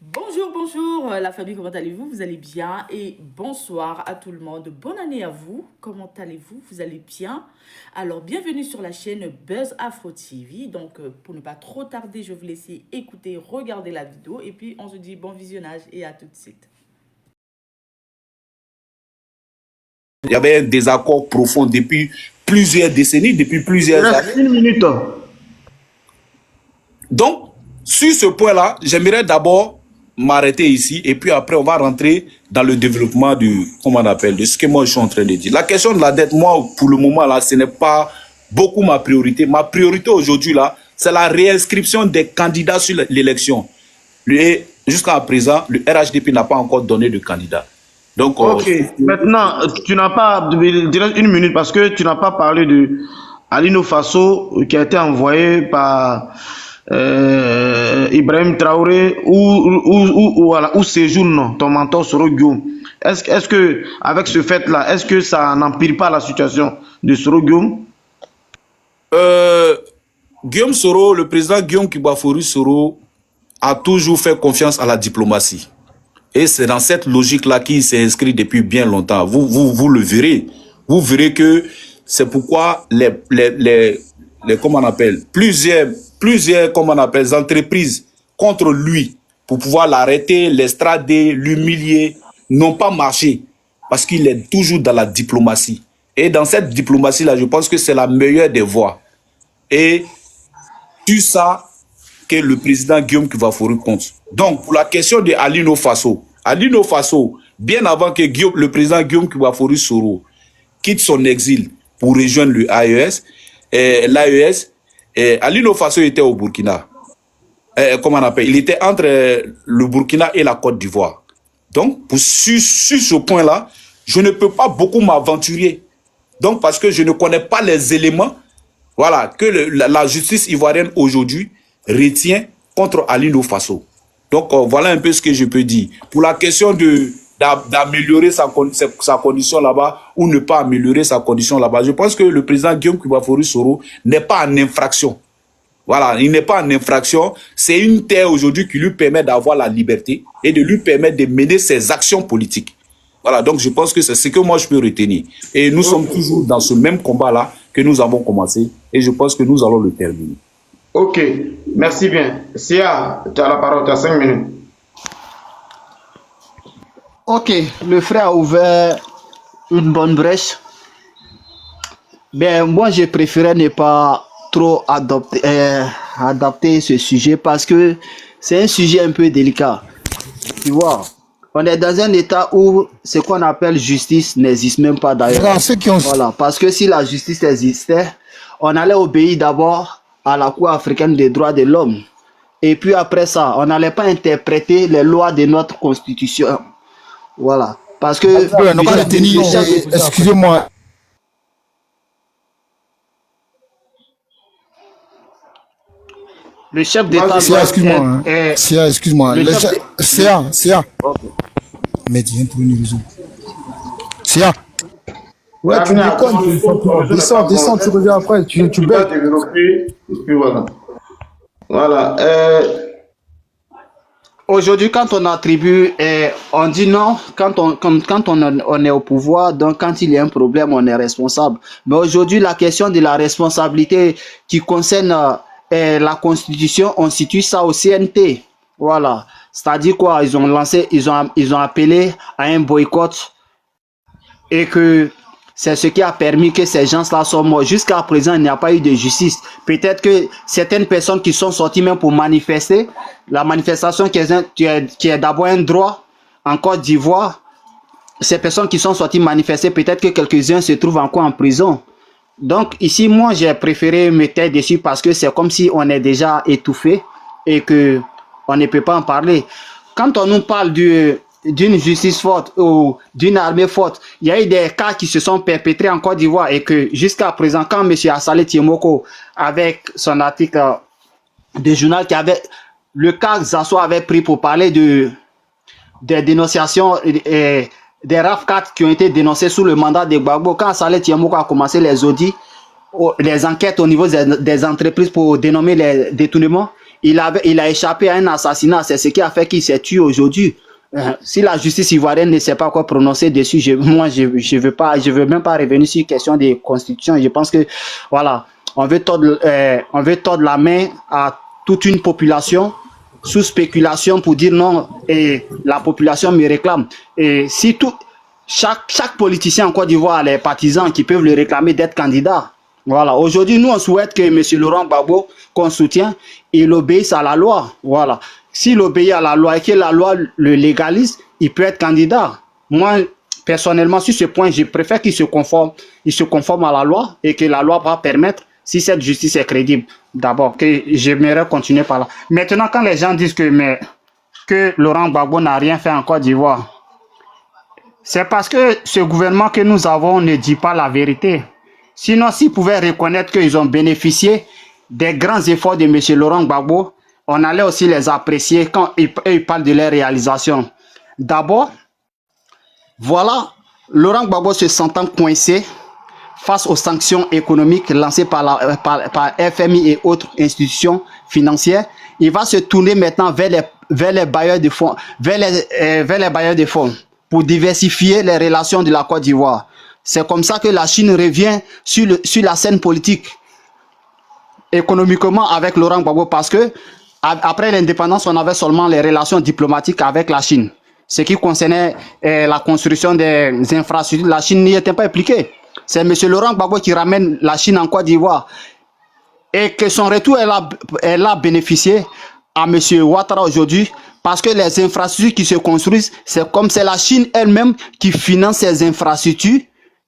Bonjour, bonjour la famille, comment allez-vous? Vous allez bien? Et bonsoir à tout le monde. Bonne année à vous. Comment allez-vous? Vous allez bien? Alors, bienvenue sur la chaîne Buzz Afro TV. Donc, pour ne pas trop tarder, je vais vous laisser écouter, regarder la vidéo. Et puis, on se dit bon visionnage et à tout de suite. Il y avait un désaccord profond depuis plusieurs décennies, depuis plusieurs années. Une minute. Donc, sur ce point-là, j'aimerais d'abord m'arrêter ici et puis après, on va rentrer dans le développement du, comment on appelle, de ce que moi je suis en train de dire. La question de la dette, moi, pour le moment, là, ce n'est pas beaucoup ma priorité. Ma priorité aujourd'hui, là, c'est la réinscription des candidats sur l'élection. Jusqu'à présent, le RHDP n'a pas encore donné de candidat. Donc, ok, maintenant, tu n'as pas, une minute, parce que tu n'as pas parlé de Alino Faso qui a été envoyé par Ibrahim Traoré ou séjourne ton mentor Soro Guillaume. Est-ce que, avec ce fait-là, est-ce que ça n'empire pas la situation de Soro Guillaume? Guillaume Soro, le président Guillaume Kibaforu Soro a toujours fait confiance à la diplomatie. Et c'est dans cette logique-là qu'il s'est inscrit depuis bien longtemps. Vous le verrez. Vous verrez que c'est pourquoi comment on appelle, plusieurs comment on appelle, entreprises contre lui pour pouvoir l'arrêter, l'extrader, l'humilier, n'ont pas marché. Parce qu'il est toujours dans la diplomatie. Et dans cette diplomatie-là, je pense que c'est la meilleure des voies. Et tu sais que le président Guillaume Kibaforu compte. Donc, pour la question de Alino Faso, bien avant que le président Guillaume Kibaforu Soro quitte son exil pour rejoindre l'AES, Alino Faso était au Burkina. Comment on appelle? Il était entre le Burkina et la Côte d'Ivoire. Donc, sur ce point-là, je ne peux pas beaucoup m'aventurer. Donc, parce que je ne connais pas les éléments, voilà, que la justice ivoirienne aujourd'hui retient contre Alino Faso. Donc, voilà un peu ce que je peux dire. Pour la question d'améliorer sa condition là-bas ou ne pas améliorer sa condition là-bas, je pense que le président Guillaume Kibaforu Soro n'est pas en infraction. Voilà, il n'est pas en infraction. C'est une terre aujourd'hui qui lui permet d'avoir la liberté et de lui permettre de mener ses actions politiques. Voilà, donc je pense que c'est ce que moi je peux retenir. Et nous sommes toujours dans ce même combat-là que nous avons commencé et je pense que nous allons le terminer. Ok, merci bien. Sia, tu as la parole, tu as 5 minutes. Ok, le frère a ouvert une bonne brèche. Ben, moi, je préférais ne pas trop adapter ce sujet parce que c'est un sujet un peu délicat. Tu vois, on est dans un état où ce qu'on appelle justice n'existe même pas d'ailleurs. Voilà, parce que si la justice existait, on allait obéir d'abord à la Cour africaine des droits de l'homme. Et puis après ça, on n'allait pas interpréter les lois de notre constitution. Voilà. Parce que... Excusez-moi. Le chef d'État... Excuse-moi. Excuse-moi. Sia. Mais tu viens pour une raison. Sia. Ouais, tu déconnes. Descends, tu reviens après. Tu baies. Voilà. Aujourd'hui, quand on attribue, on dit non, quand on est au pouvoir, donc quand il y a un problème, on est responsable. Mais aujourd'hui, la question de la responsabilité qui concerne la Constitution, on situe ça au CNT. Voilà. C'est-à-dire quoi? Ils ont appelé à un boycott et que c'est ce qui a permis que ces gens-là soient morts. Jusqu'à présent, il n'y a pas eu de justice. Peut-être que certaines personnes qui sont sorties même pour manifester, la manifestation qui est d'abord un droit en Côte d'Ivoire, ces personnes qui sont sorties manifester, peut-être que quelques-uns se trouvent encore en prison. Donc ici, moi, j'ai préféré me taire dessus parce que c'est comme si on est déjà étouffé et que on ne peut pas en parler. Quand on nous parle d'une justice forte ou d'une armée forte, il y a eu des cas qui se sont perpétrés en Côte d'Ivoire et que jusqu'à présent, quand M. Assalé Tiemoko, avec son article de journal qui avait, le cas Zasso avait pris pour parler des dénonciations des RAF 4 qui ont été dénoncés sous le mandat de Gbagbo, quand Assalé Tiemoko a commencé les audits, les enquêtes au niveau des entreprises pour dénommer les détournements. Il a échappé à un assassinat. C'est ce qui a fait qu'il s'est tué aujourd'hui. Si la justice ivoirienne ne sait pas quoi prononcer dessus, je veux même pas revenir sur la question des constitutions. Je pense que, voilà, on veut tordre la main à toute une population sous spéculation pour dire non, et la population me réclame. Et si chaque politicien en Côte d'Ivoire a les partisans qui peuvent le réclamer d'être candidat. Voilà. Aujourd'hui, nous, on souhaite que M. Laurent Gbagbo, qu'on soutient, il obéisse à la loi. Voilà. S'il obéit à la loi et que la loi le légalise, il peut être candidat. Moi, personnellement, sur ce point, je préfère qu'il se conforme à la loi et que la loi va permettre, si cette justice est crédible, d'abord, que j'aimerais continuer par là. Maintenant, quand les gens disent que Laurent Gbagbo n'a rien fait en Côte d'Ivoire, c'est parce que ce gouvernement que nous avons ne dit pas la vérité. Sinon, s'ils pouvaient reconnaître qu'ils ont bénéficié des grands efforts de M. Laurent Gbagbo, on allait aussi les apprécier quand ils parlent de leurs réalisations. D'abord, voilà, Laurent Gbagbo se sentant coincé face aux sanctions économiques lancées par FMI et autres institutions financières, il va se tourner maintenant vers les bailleurs de fonds, vers les bailleurs de fonds pour diversifier les relations de la Côte d'Ivoire. C'est comme ça que la Chine revient sur la scène politique économiquement avec Laurent Gbagbo, parce que après l'indépendance, on avait seulement les relations diplomatiques avec la Chine. Ce qui concernait la construction des infrastructures, la Chine n'y était pas impliquée. C'est M. Laurent Gbagbo qui ramène la Chine en Côte d'Ivoire. Et que son retour, elle a bénéficié à M. Ouattara aujourd'hui, parce que les infrastructures qui se construisent, c'est la Chine elle-même qui finance ces infrastructures,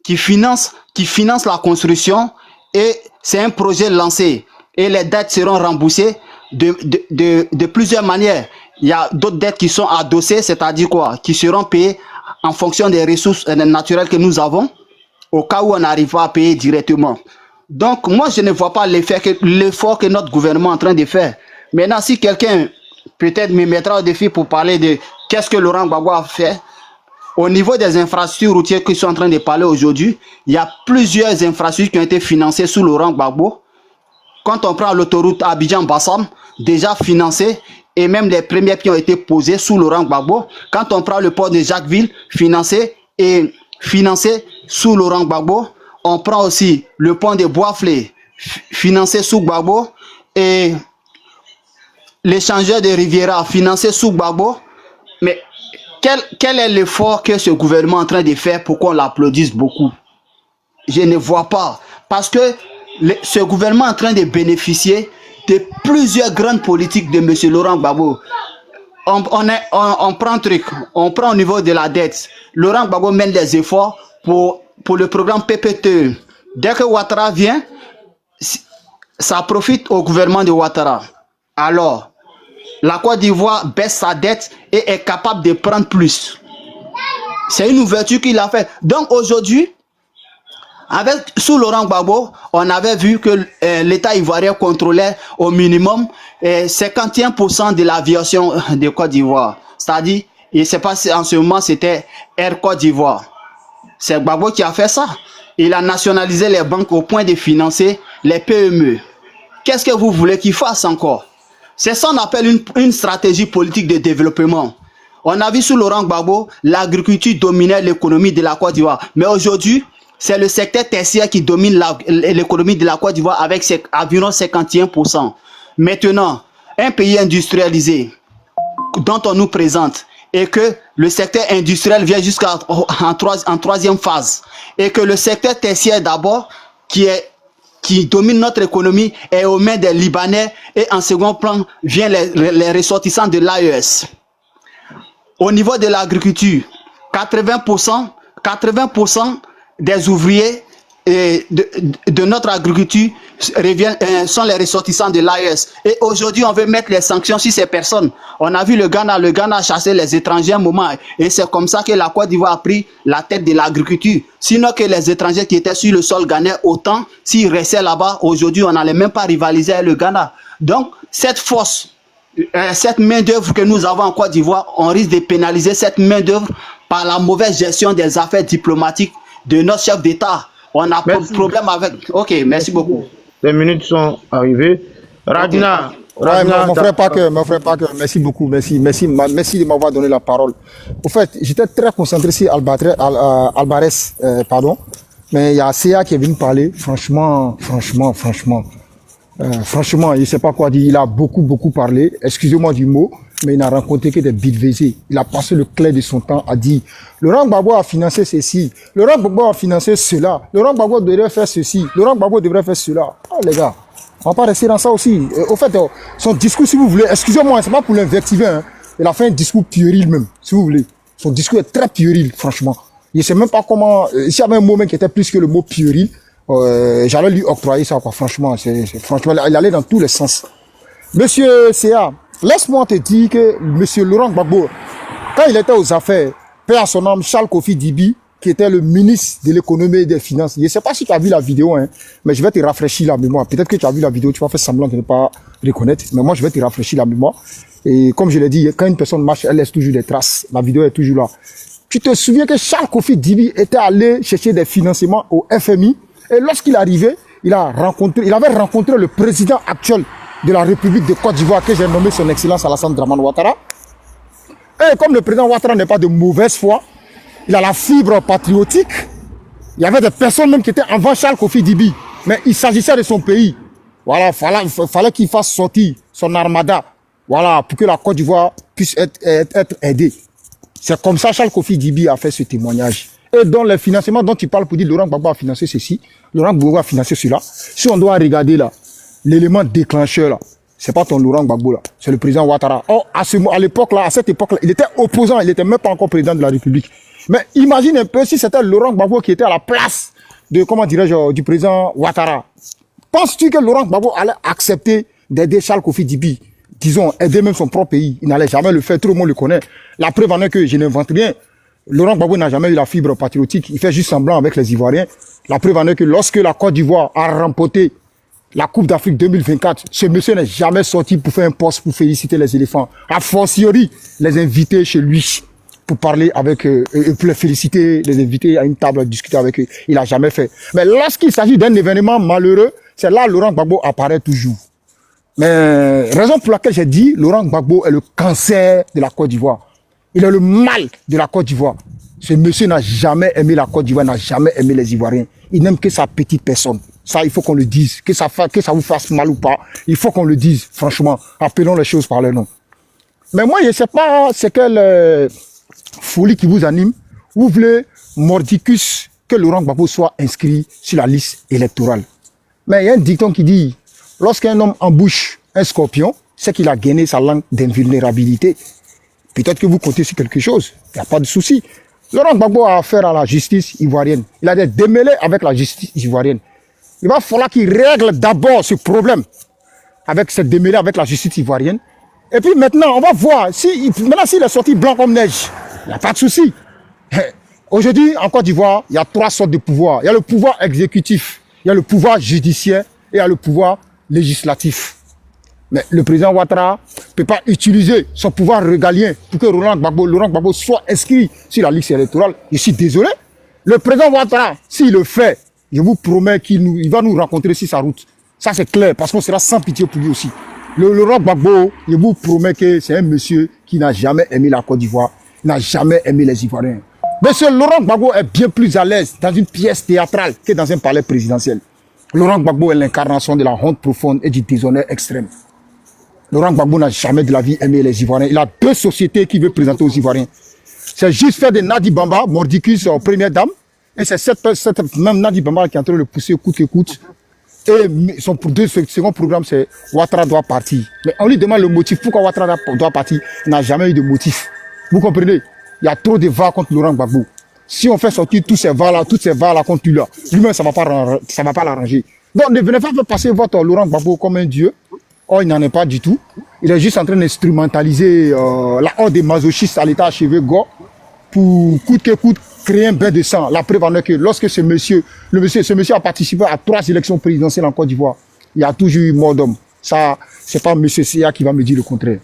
qui finance la construction, et c'est un projet lancé. Et les dettes seront remboursées de plusieurs manières. Il y a d'autres dettes qui sont adossées, c'est-à-dire quoi? Qui seront payées en fonction des ressources naturelles que nous avons, au cas où on n'arrive pas à payer directement. Donc, moi, je ne vois pas l'effort que notre gouvernement est en train de faire. Maintenant, si quelqu'un peut-être me mettra au défi pour parler de qu'est-ce que Laurent Gbagbo a fait, au niveau des infrastructures routières qui sont en train de parler aujourd'hui, il y a plusieurs infrastructures qui ont été financées sous Laurent Gbagbo. Quand on prend l'autoroute Abidjan-Bassam, déjà financée, et même les premières qui ont été posées sous Laurent Gbagbo. Quand on prend le port de Jacquesville, financé sous Laurent Gbagbo. On prend aussi le pont de Bois-Flé, financé sous Gbagbo, et l'échangeur de Riviera, financé sous Gbagbo. Mais quel est l'effort que ce gouvernement est en train de faire pour qu'on l'applaudisse beaucoup? Je ne vois pas. Parce que ce gouvernement est en train de bénéficier de plusieurs grandes politiques de M. Laurent Gbagbo. On prend un truc, on prend au niveau de la dette. Laurent Gbagbo mène des efforts pour le programme PPTE. Dès que Ouattara vient, ça profite au gouvernement de Ouattara. Alors, la Côte d'Ivoire baisse sa dette et est capable de prendre plus. C'est une ouverture qu'il a fait. Donc aujourd'hui, sous Laurent Gbagbo, on avait vu que l'État ivoirien contrôlait au minimum 51% de l'aviation de Côte d'Ivoire. C'est-à-dire, je ne sais pas si en ce moment c'était Air Côte d'Ivoire. C'est Gbagbo qui a fait ça. Il a nationalisé les banques au point de financer les PME. Qu'est-ce que vous voulez qu'il fasse encore? C'est ça qu'on appelle une stratégie politique de développement. On a vu sous Laurent Gbagbo, l'agriculture dominait l'économie de la Côte d'Ivoire. Mais aujourd'hui, c'est le secteur tertiaire qui domine l'économie de la Côte d'Ivoire avec environ 51%. Maintenant, un pays industrialisé dont on nous présente et que le secteur industriel vient en troisième phase et que le secteur tertiaire d'abord qui domine notre économie est aux mains des Libanais et en second plan vient les ressortissants de l'AES. Au niveau de l'agriculture, 80% des ouvriers de notre agriculture sont les ressortissants de l'AES. Et aujourd'hui, on veut mettre les sanctions sur ces personnes. On a vu le Ghana a chassé les étrangers un moment. Et c'est comme ça que la Côte d'Ivoire a pris la tête de l'agriculture. Sinon que les étrangers qui étaient sur le sol ghanéen, autant, s'ils restaient là-bas, aujourd'hui, on n'allait même pas rivaliser avec le Ghana. Donc, cette force, cette main-d'œuvre que nous avons en Côte d'Ivoire, on risque de pénaliser cette main-d'œuvre par la mauvaise gestion des affaires diplomatiques de notre chef d'État. On a problème avec... Ok, merci beaucoup. Les minutes sont arrivées. Radina. Ouais, mon frère Parker, merci beaucoup, merci de m'avoir donné la parole. Au fait, j'étais très concentré sur Alvarez, pardon, mais il y a CA qui est venu parler, franchement, je ne sais pas quoi dire, il a beaucoup parlé, excusez-moi du mot, mais il n'a rencontré que des bidevésés. Il a passé le clair de son temps à dire, Laurent Gbagbo a financé ceci, Laurent Gbagbo a financé cela, Laurent Gbagbo devrait faire ceci, Laurent Gbagbo devrait faire cela. Ah les gars, on va pas rester dans ça aussi. Au fait, son discours, si vous voulez, excusez-moi, c'est pas pour l'invectiver, hein. Il a fait un discours puéril même, si vous voulez. Son discours est très puéril, franchement. Je ne sais même pas comment, s'il y avait un mot même qui était plus que le mot puéril, j'allais lui octroyer ça, quoi, franchement. Franchement, il allait dans tous les sens. Monsieur CA, laisse-moi te dire que monsieur Laurent Gbagbo, quand il était aux affaires, paix à son âme, Charles Kofi Dibi, qui était le ministre de l'économie et des finances. Je ne sais pas si tu as vu la vidéo, hein, mais je vais te rafraîchir la mémoire. Peut-être que tu as vu la vidéo, tu vas faire semblant de ne pas reconnaître, mais moi je vais te rafraîchir la mémoire. Et comme je l'ai dit, quand une personne marche, elle laisse toujours des traces. La vidéo est toujours là. Tu te souviens que Charles Kofi Dibi était allé chercher des financements au FMI, et lorsqu'il arrivait, il avait rencontré le président actuel de la République de Côte d'Ivoire, que j'ai nommé son Excellence Alassane Dramane Ouattara. Et comme le président Ouattara n'est pas de mauvaise foi, il a la fibre patriotique. Il y avait des personnes même qui étaient avant Charles Kofi Dibi. Mais il s'agissait de son pays. Voilà, il fallait qu'il fasse sortir son armada. Voilà, pour que la Côte d'Ivoire puisse être aidée. C'est comme ça que Charles Kofi Dibi a fait ce témoignage. Et dans les financements dont tu parles pour dire Laurent Gbagbo a financé ceci, Laurent Gbagbo a financé cela. Si on doit regarder là, l'élément déclencheur là, c'est pas ton Laurent Gbagbo là, c'est le président Ouattara. Or, à cette époque-là, il était opposant, il n'était même pas encore président de la République. Mais imagine un peu si c'était Laurent Gbagbo qui était à la place de, comment dirais-je, du président Ouattara. Penses-tu que Laurent Gbagbo allait accepter d'aider Charles Kofi Dibi, disons, aider même son propre pays? Il n'allait jamais le faire, tout le monde le connaît. La preuve en est que je n'invente rien. Laurent Gbagbo n'a jamais eu la fibre patriotique, il fait juste semblant avec les Ivoiriens. La preuve en est que lorsque la Côte d'Ivoire a remporté la Coupe d'Afrique 2024, ce monsieur n'est jamais sorti pour faire un poste pour féliciter les éléphants. A fortiori, les inviter chez lui pour parler avec eux, pour les féliciter, les inviter à une table à discuter avec eux. Il n'a jamais fait. Mais lorsqu'il s'agit d'un événement malheureux, c'est là Laurent Gbagbo apparaît toujours. Mais raison pour laquelle j'ai dit Laurent Gbagbo est le cancer de la Côte d'Ivoire. Il est le mal de la Côte d'Ivoire. Ce monsieur n'a jamais aimé la Côte d'Ivoire, n'a jamais aimé les Ivoiriens. Il n'aime que sa petite personne. Ça, il faut qu'on le dise. Que ça vous fasse mal ou pas, il faut qu'on le dise. Franchement, appelons les choses par leur nom. Mais moi, je ne sais pas c'est quelle folie qui vous anime. Vous voulez mordicus que Laurent Gbagbo soit inscrit sur la liste électorale. Mais il y a un dicton qui dit, lorsqu'un homme embouche un scorpion, c'est qu'il a gagné sa langue d'invulnérabilité. Peut-être que vous comptez sur quelque chose. Il n'y a pas de souci. Laurent Gbagbo a affaire à la justice ivoirienne. Il a des démêlés avec la justice ivoirienne. Il va falloir qu'il règle d'abord ce problème avec cette démêlée avec la justice ivoirienne. Et puis maintenant, on va voir. Maintenant, s'il est sorti blanc comme neige, il n'y a pas de souci. Aujourd'hui, en Côte d'Ivoire, il y a 3 sortes de pouvoirs. Il y a le pouvoir exécutif, il y a le pouvoir judiciaire et il y a le pouvoir législatif. Mais le président Ouattara ne peut pas utiliser son pouvoir régalien pour que Laurent Gbagbo soit inscrit sur la liste électorale. Je suis désolé. Le président Ouattara, s'il le fait, je vous promets qu'il va nous rencontrer sur sa route. Ça, c'est clair, parce qu'on sera sans pitié pour lui aussi. Le Laurent Gbagbo, je vous promets que c'est un monsieur qui n'a jamais aimé la Côte d'Ivoire, n'a jamais aimé les Ivoiriens. Monsieur Laurent Gbagbo est bien plus à l'aise dans une pièce théâtrale que dans un palais présidentiel. Laurent Gbagbo est l'incarnation de la honte profonde et du déshonneur extrême. Laurent Gbagbo n'a jamais de la vie aimé les Ivoiriens. Il a 2 sociétés qu'il veut présenter aux Ivoiriens. C'est juste faire de Nadi Bamba, mordicus première dame. Et c'est cette même Nadi Bamba qui est en train de le pousser coûte que coûte. Et son second programme, c'est Ouattara doit partir. Mais on lui demande le motif. Pourquoi Ouattara doit partir? Il n'a jamais eu de motif. Vous comprenez? Il y a trop de va contre Laurent Gbagbo. Si on fait sortir tous ces va-là contre lui-là, lui-même, ça va pas l'arranger. Donc, ne venez pas faire passer votre Laurent Gbagbo comme un dieu. Oh, il n'en est pas du tout. Il est juste en train d'instrumentaliser la horde des masochistes à l'état achevé Go pour coûte que coûte créer un bain de sang. La preuve en est que lorsque ce monsieur a participé à 3 élections présidentielles en Côte d'Ivoire, il y a toujours eu mort d'homme. Ça, c'est pas monsieur Sia qui va me dire le contraire.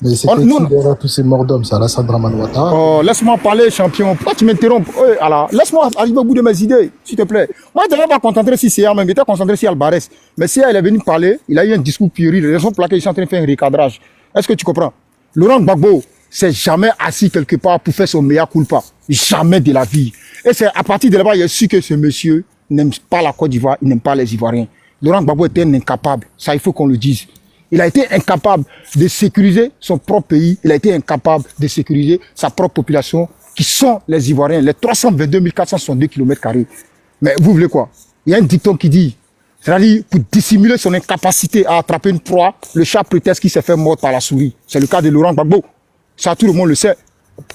Mais c'est qui derrière tous ces morts d'hommes, ça, Alassane Dramane Ouattara? Oh, laisse-moi parler, champion. Pourquoi tu m'interromps? Alors, laisse-moi arriver au bout de mes idées, s'il te plaît. Moi, je n'étais pas concentré sur CA, même. J'étais concentré sur Alvarez. Mais CA, il est venu parler, il a eu un discours puéril. Raison pour laquelle ils sont en train de faire un recadrage. Est-ce que tu comprends? Laurent Gbagbo s'est jamais assis quelque part pour faire son mea culpa. Jamais de la vie. Et c'est à partir de là-bas, il a su que ce monsieur n'aime pas la Côte d'Ivoire, il n'aime pas les Ivoiriens. Laurent Gbagbo était un incapable. Ça, il faut qu'on le dise. Il a été incapable de sécuriser son propre pays. Il a été incapable de sécuriser sa propre population, qui sont les Ivoiriens, les 322 462 km². Mais vous voulez quoi? Il y a un dicton qui dit, c'est-à-dire, pour dissimuler son incapacité à attraper une proie, le chat prétexte qu'il s'est fait mort par la souris. C'est le cas de Laurent Gbagbo. Ça, tout le monde le sait.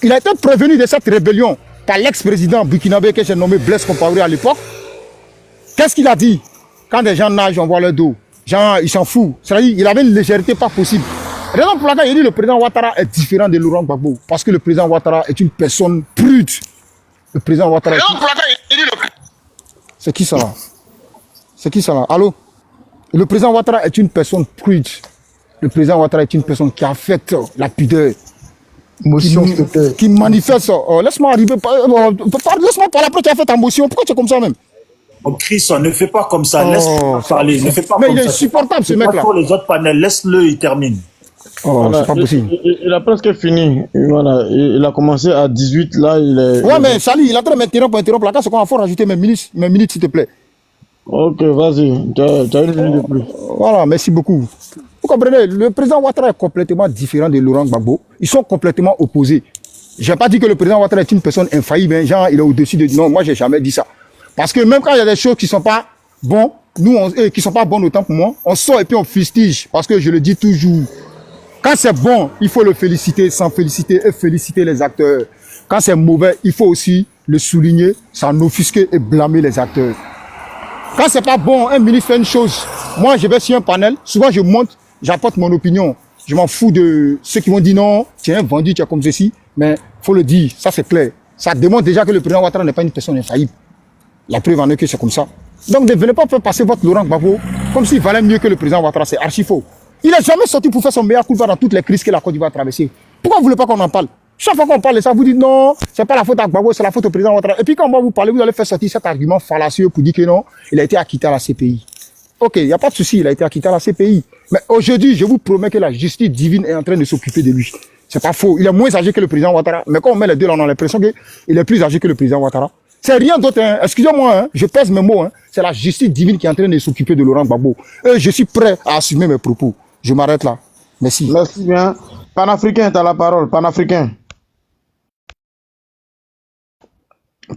Il a été prévenu de cette rébellion par l'ex-président burkinabé que j'ai nommé Blaise Compaoré à l'époque. Qu'est-ce qu'il a dit? Quand des gens nagent, on voit leur dos. Genre, il s'en fout. C'est-à-dire, il avait une légèreté pas possible. Raison pour laquelle il dit le président Ouattara est différent de Laurent Gbagbo. Parce que le président Ouattara est une personne prude. Le président Ouattara est... C'est qui ça là? C'est qui ça là? Allô? Le président Ouattara est une personne prude. Le président Ouattara est une personne qui affecte la pudeur. Motion, qui manifeste. Laisse-moi arriver. Laisse-moi parler après, tu as fait ta motion. Pourquoi tu es comme ça même? Oh, Chris, ne fais pas comme ça. Laisse-moi parler. Ne fais pas mais comme il est ça. insupportable ce mec-là. Pour les autres panels, laisse-le, il termine. Oh, Voilà, c'est pas possible. il a presque fini. Et voilà, il a commencé à 18, là, il est... Ouais, mais Sali, il est en train de m'interrompre la case, c'est qu'on va faire rajouter mes minutes, s'il te plaît. Ok, vas-y, tu as une minute de plus. Voilà, merci beaucoup. Vous comprenez, le président Ouattara est complètement différent de Laurent Gbagbo. Ils sont complètement opposés. Je n'ai pas dit que le président Ouattara est une personne infaillible, hein, genre il est au-dessus de... Non, moi, j'ai jamais dit ça. Parce que même quand il y a des choses qui sont pas bonnes, qui sont pas bonnes autant pour moi, on sort et puis on fustige. Parce que je le dis toujours. Quand c'est bon, il faut le féliciter, s'en féliciter et féliciter les acteurs. Quand c'est mauvais, il faut aussi le souligner, s'en offusquer et blâmer les acteurs. Quand c'est pas bon, un ministre fait une chose. Moi, je vais sur un panel, souvent je monte, j'apporte mon opinion. Je m'en fous de ceux qui vont dire non, tu es un vendu, tu es comme ceci. Mais faut le dire, ça c'est clair. Ça démontre déjà que le président Ouattara n'est pas une personne infaillible. La preuve en est que c'est comme ça. Donc ne venez pas faire passer votre Laurent Gbagbo comme s'il valait mieux que le président Ouattara, c'est archi faux. Il n'est jamais sorti pour faire son meilleur coup dans toutes les crises que la Côte d'Ivoire a traversées. Pourquoi vous ne voulez pas qu'on en parle? Chaque fois qu'on parle de ça, vous dites non, c'est pas la faute à Gbagbo, c'est la faute au président Ouattara. Et puis quand on va vous parler, vous allez faire sortir cet argument fallacieux pour dire que non, il a été acquitté à la CPI. Ok, il n'y a pas de souci, il a été acquitté à la CPI. Mais aujourd'hui, je vous promets que la justice divine est en train de s'occuper de lui. C'est pas faux. Il est moins âgé que le président Ouattara. Mais quand on met les deux là, on a l'impression qu'il est plus âgé que le président Ouattara. C'est rien d'autre, hein. Excusez-moi, hein. Je pèse mes mots, hein. C'est la justice divine qui est en train de s'occuper de Laurent Gbagbo. Et je suis prêt à assumer mes propos. Je m'arrête là. Merci. Merci bien. Panafricain, tu as la parole. Panafricain.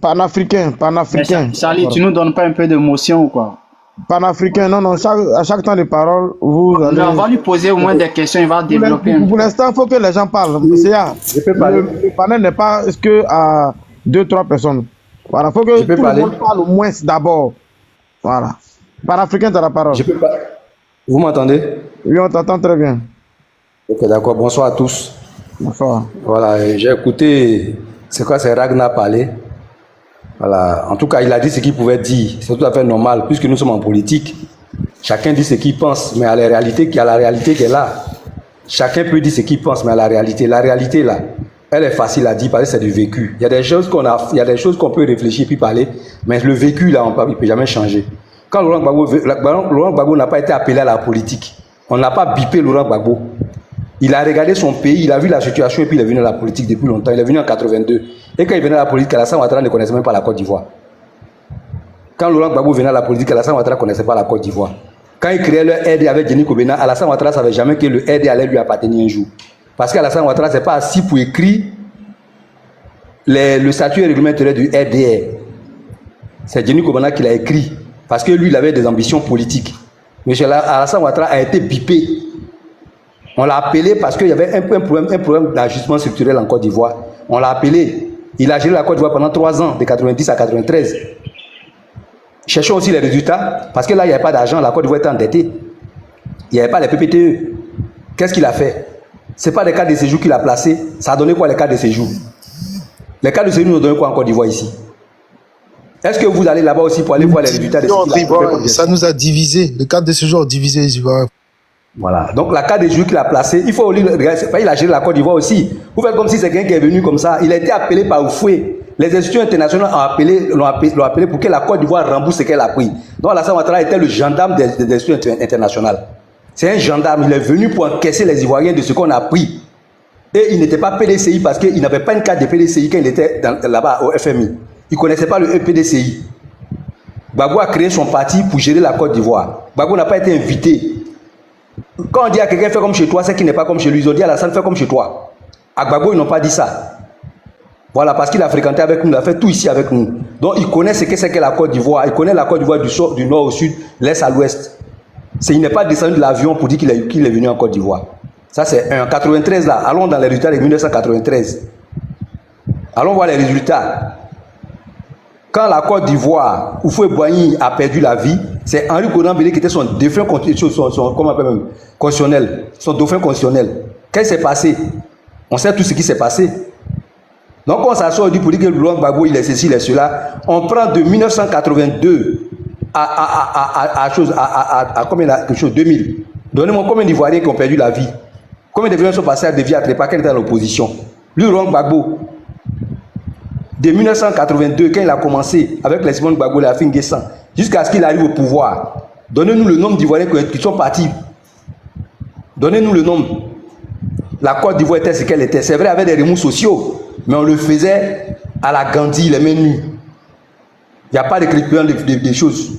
Panafricain. Charlie, tu nous donnes pas un peu d'émotion ou quoi? Panafricain, non, à chaque temps de parole, vous allez... On va lui poser au moins des questions, il va développer. Pour l'instant, il faut que les gens parlent. Le panel n'est pas que à 2-3 personnes. Voilà, il faut que tout le monde parle au moins d'abord. Voilà. Panafricain, tu as la parole. Je peux pas. Vous m'entendez? Oui, on t'entend très bien. Ok, d'accord. Bonsoir à tous. Bonsoir. Voilà, j'ai écouté, c'est Ragnar parler. Voilà. En tout cas, il a dit ce qu'il pouvait dire. C'est tout à fait normal, puisque nous sommes en politique. Chacun dit ce qu'il pense, mais il y a la réalité qui est là. Chacun peut dire ce qu'il pense, mais la réalité là, elle est facile à dire parce que c'est du vécu. Il y a des choses qu'on peut réfléchir puis parler, mais le vécu là, il ne peut jamais changer. Quand Laurent Gbagbo n'a pas été appelé à la politique, on n'a pas bipé Laurent Gbagbo. Il a regardé son pays, il a vu la situation et puis il est venu à la politique depuis longtemps. Il est venu en 82. Et quand il venait à la politique, Alassane Ouattara ne connaissait même pas la Côte d'Ivoire. Quand Laurent Gbagbo venait à la politique, Alassane Ouattara ne connaissait pas la Côte d'Ivoire. Quand il créait le RD avec Denis Kobena, Alassane Ouattara ne savait jamais que le RD allait lui appartenir un jour. Parce qu'Alassane Ouattara ne s'est pas assis pour écrire le statut réglementaire du RDR. C'est Denis Kobena qui l'a écrit. Parce que lui, il avait des ambitions politiques. M. Alassane Ouattara a été bipé. On l'a appelé parce qu'il y avait un problème d'ajustement structurel en Côte d'Ivoire. On l'a appelé. Il a géré la Côte d'Ivoire pendant 3 ans, de 90 à 93. Cherchons aussi les résultats, parce que là, il n'y avait pas d'argent, la Côte d'Ivoire était endettée. Il n'y avait pas les PPTE. Qu'est-ce qu'il a fait? Ce n'est pas les cartes de séjour qu'il a placés. Ça a donné quoi les cartes de séjour? Les cartes de séjour nous ont donné quoi en Côte d'Ivoire ici? Est-ce que vous allez là-bas aussi pour aller voir les résultats des séjours? Ça nous a divisé. Le cadre de séjour a divisé les Ivoiriens. Voilà. Donc la carte de séjour qu'il a placée, il faut regarder, il a géré la Côte d'Ivoire aussi. Vous faites comme si c'est quelqu'un qui est venu comme ça. Il a été appelé par Oufoué. Les institutions internationales l'ont appelé pour que la Côte d'Ivoire rembourse ce qu'elle a pris. Donc Alassane Ouattara était le gendarme des institutions internationales. C'est un gendarme, il est venu pour encaisser les Ivoiriens de ce qu'on a pris. Et il n'était pas PDCI parce qu'il n'avait pas une carte de PDCI quand il était là-bas au FMI. Il ne connaissait pas le PDCI. Gbagbo a créé son parti pour gérer la Côte d'Ivoire. Gbagbo n'a pas été invité. Quand on dit à quelqu'un fait comme chez toi, c'est qu'il n'est pas comme chez lui. Ils ont dit à Alassane fait comme chez toi. À Gbagbo, ils n'ont pas dit ça. Voilà, parce qu'il a fréquenté avec nous, il a fait tout ici avec nous. Donc il connaît ce que c'est que la Côte d'Ivoire. Il connaît la Côte d'Ivoire du nord au sud, l'est à l'ouest. Il n'est pas descendu de l'avion pour dire qu'il est venu en Côte d'Ivoire. Ça c'est un 93 là. Allons dans les résultats de 1993. Allons voir les résultats. Quand la Côte d'Ivoire, Houphouët-Boigny a perdu la vie, c'est Henri Konan Bédié qui était son dauphin constitutionnel. Son dauphin constitutionnel. Qu'est-ce qui s'est passé? On sait tout ce qui s'est passé. Donc on s'assoit pour dire que Laurent Gbagbo il est ceci, il est cela. On prend de 1982 à 2000. Donnez-moi combien d'Ivoiriens qui ont perdu la vie? Combien d'Ivoiriens sont passés à des vies à Trépa quand il était dans l'opposition? Lui, Laurent Gbagbo, de 1982, quand il a commencé avec les Simone Gbagbo, la Finguessan, jusqu'à ce qu'il arrive au pouvoir, donnez-nous le nombre d'Ivoiriens qui sont partis. Donnez-nous le nombre. La Côte d'Ivoire était ce qu'elle était. C'est vrai, avec des remous sociaux, mais on le faisait à la Gandhi, les mains nues. Il n'y a pas d'écriture des choses.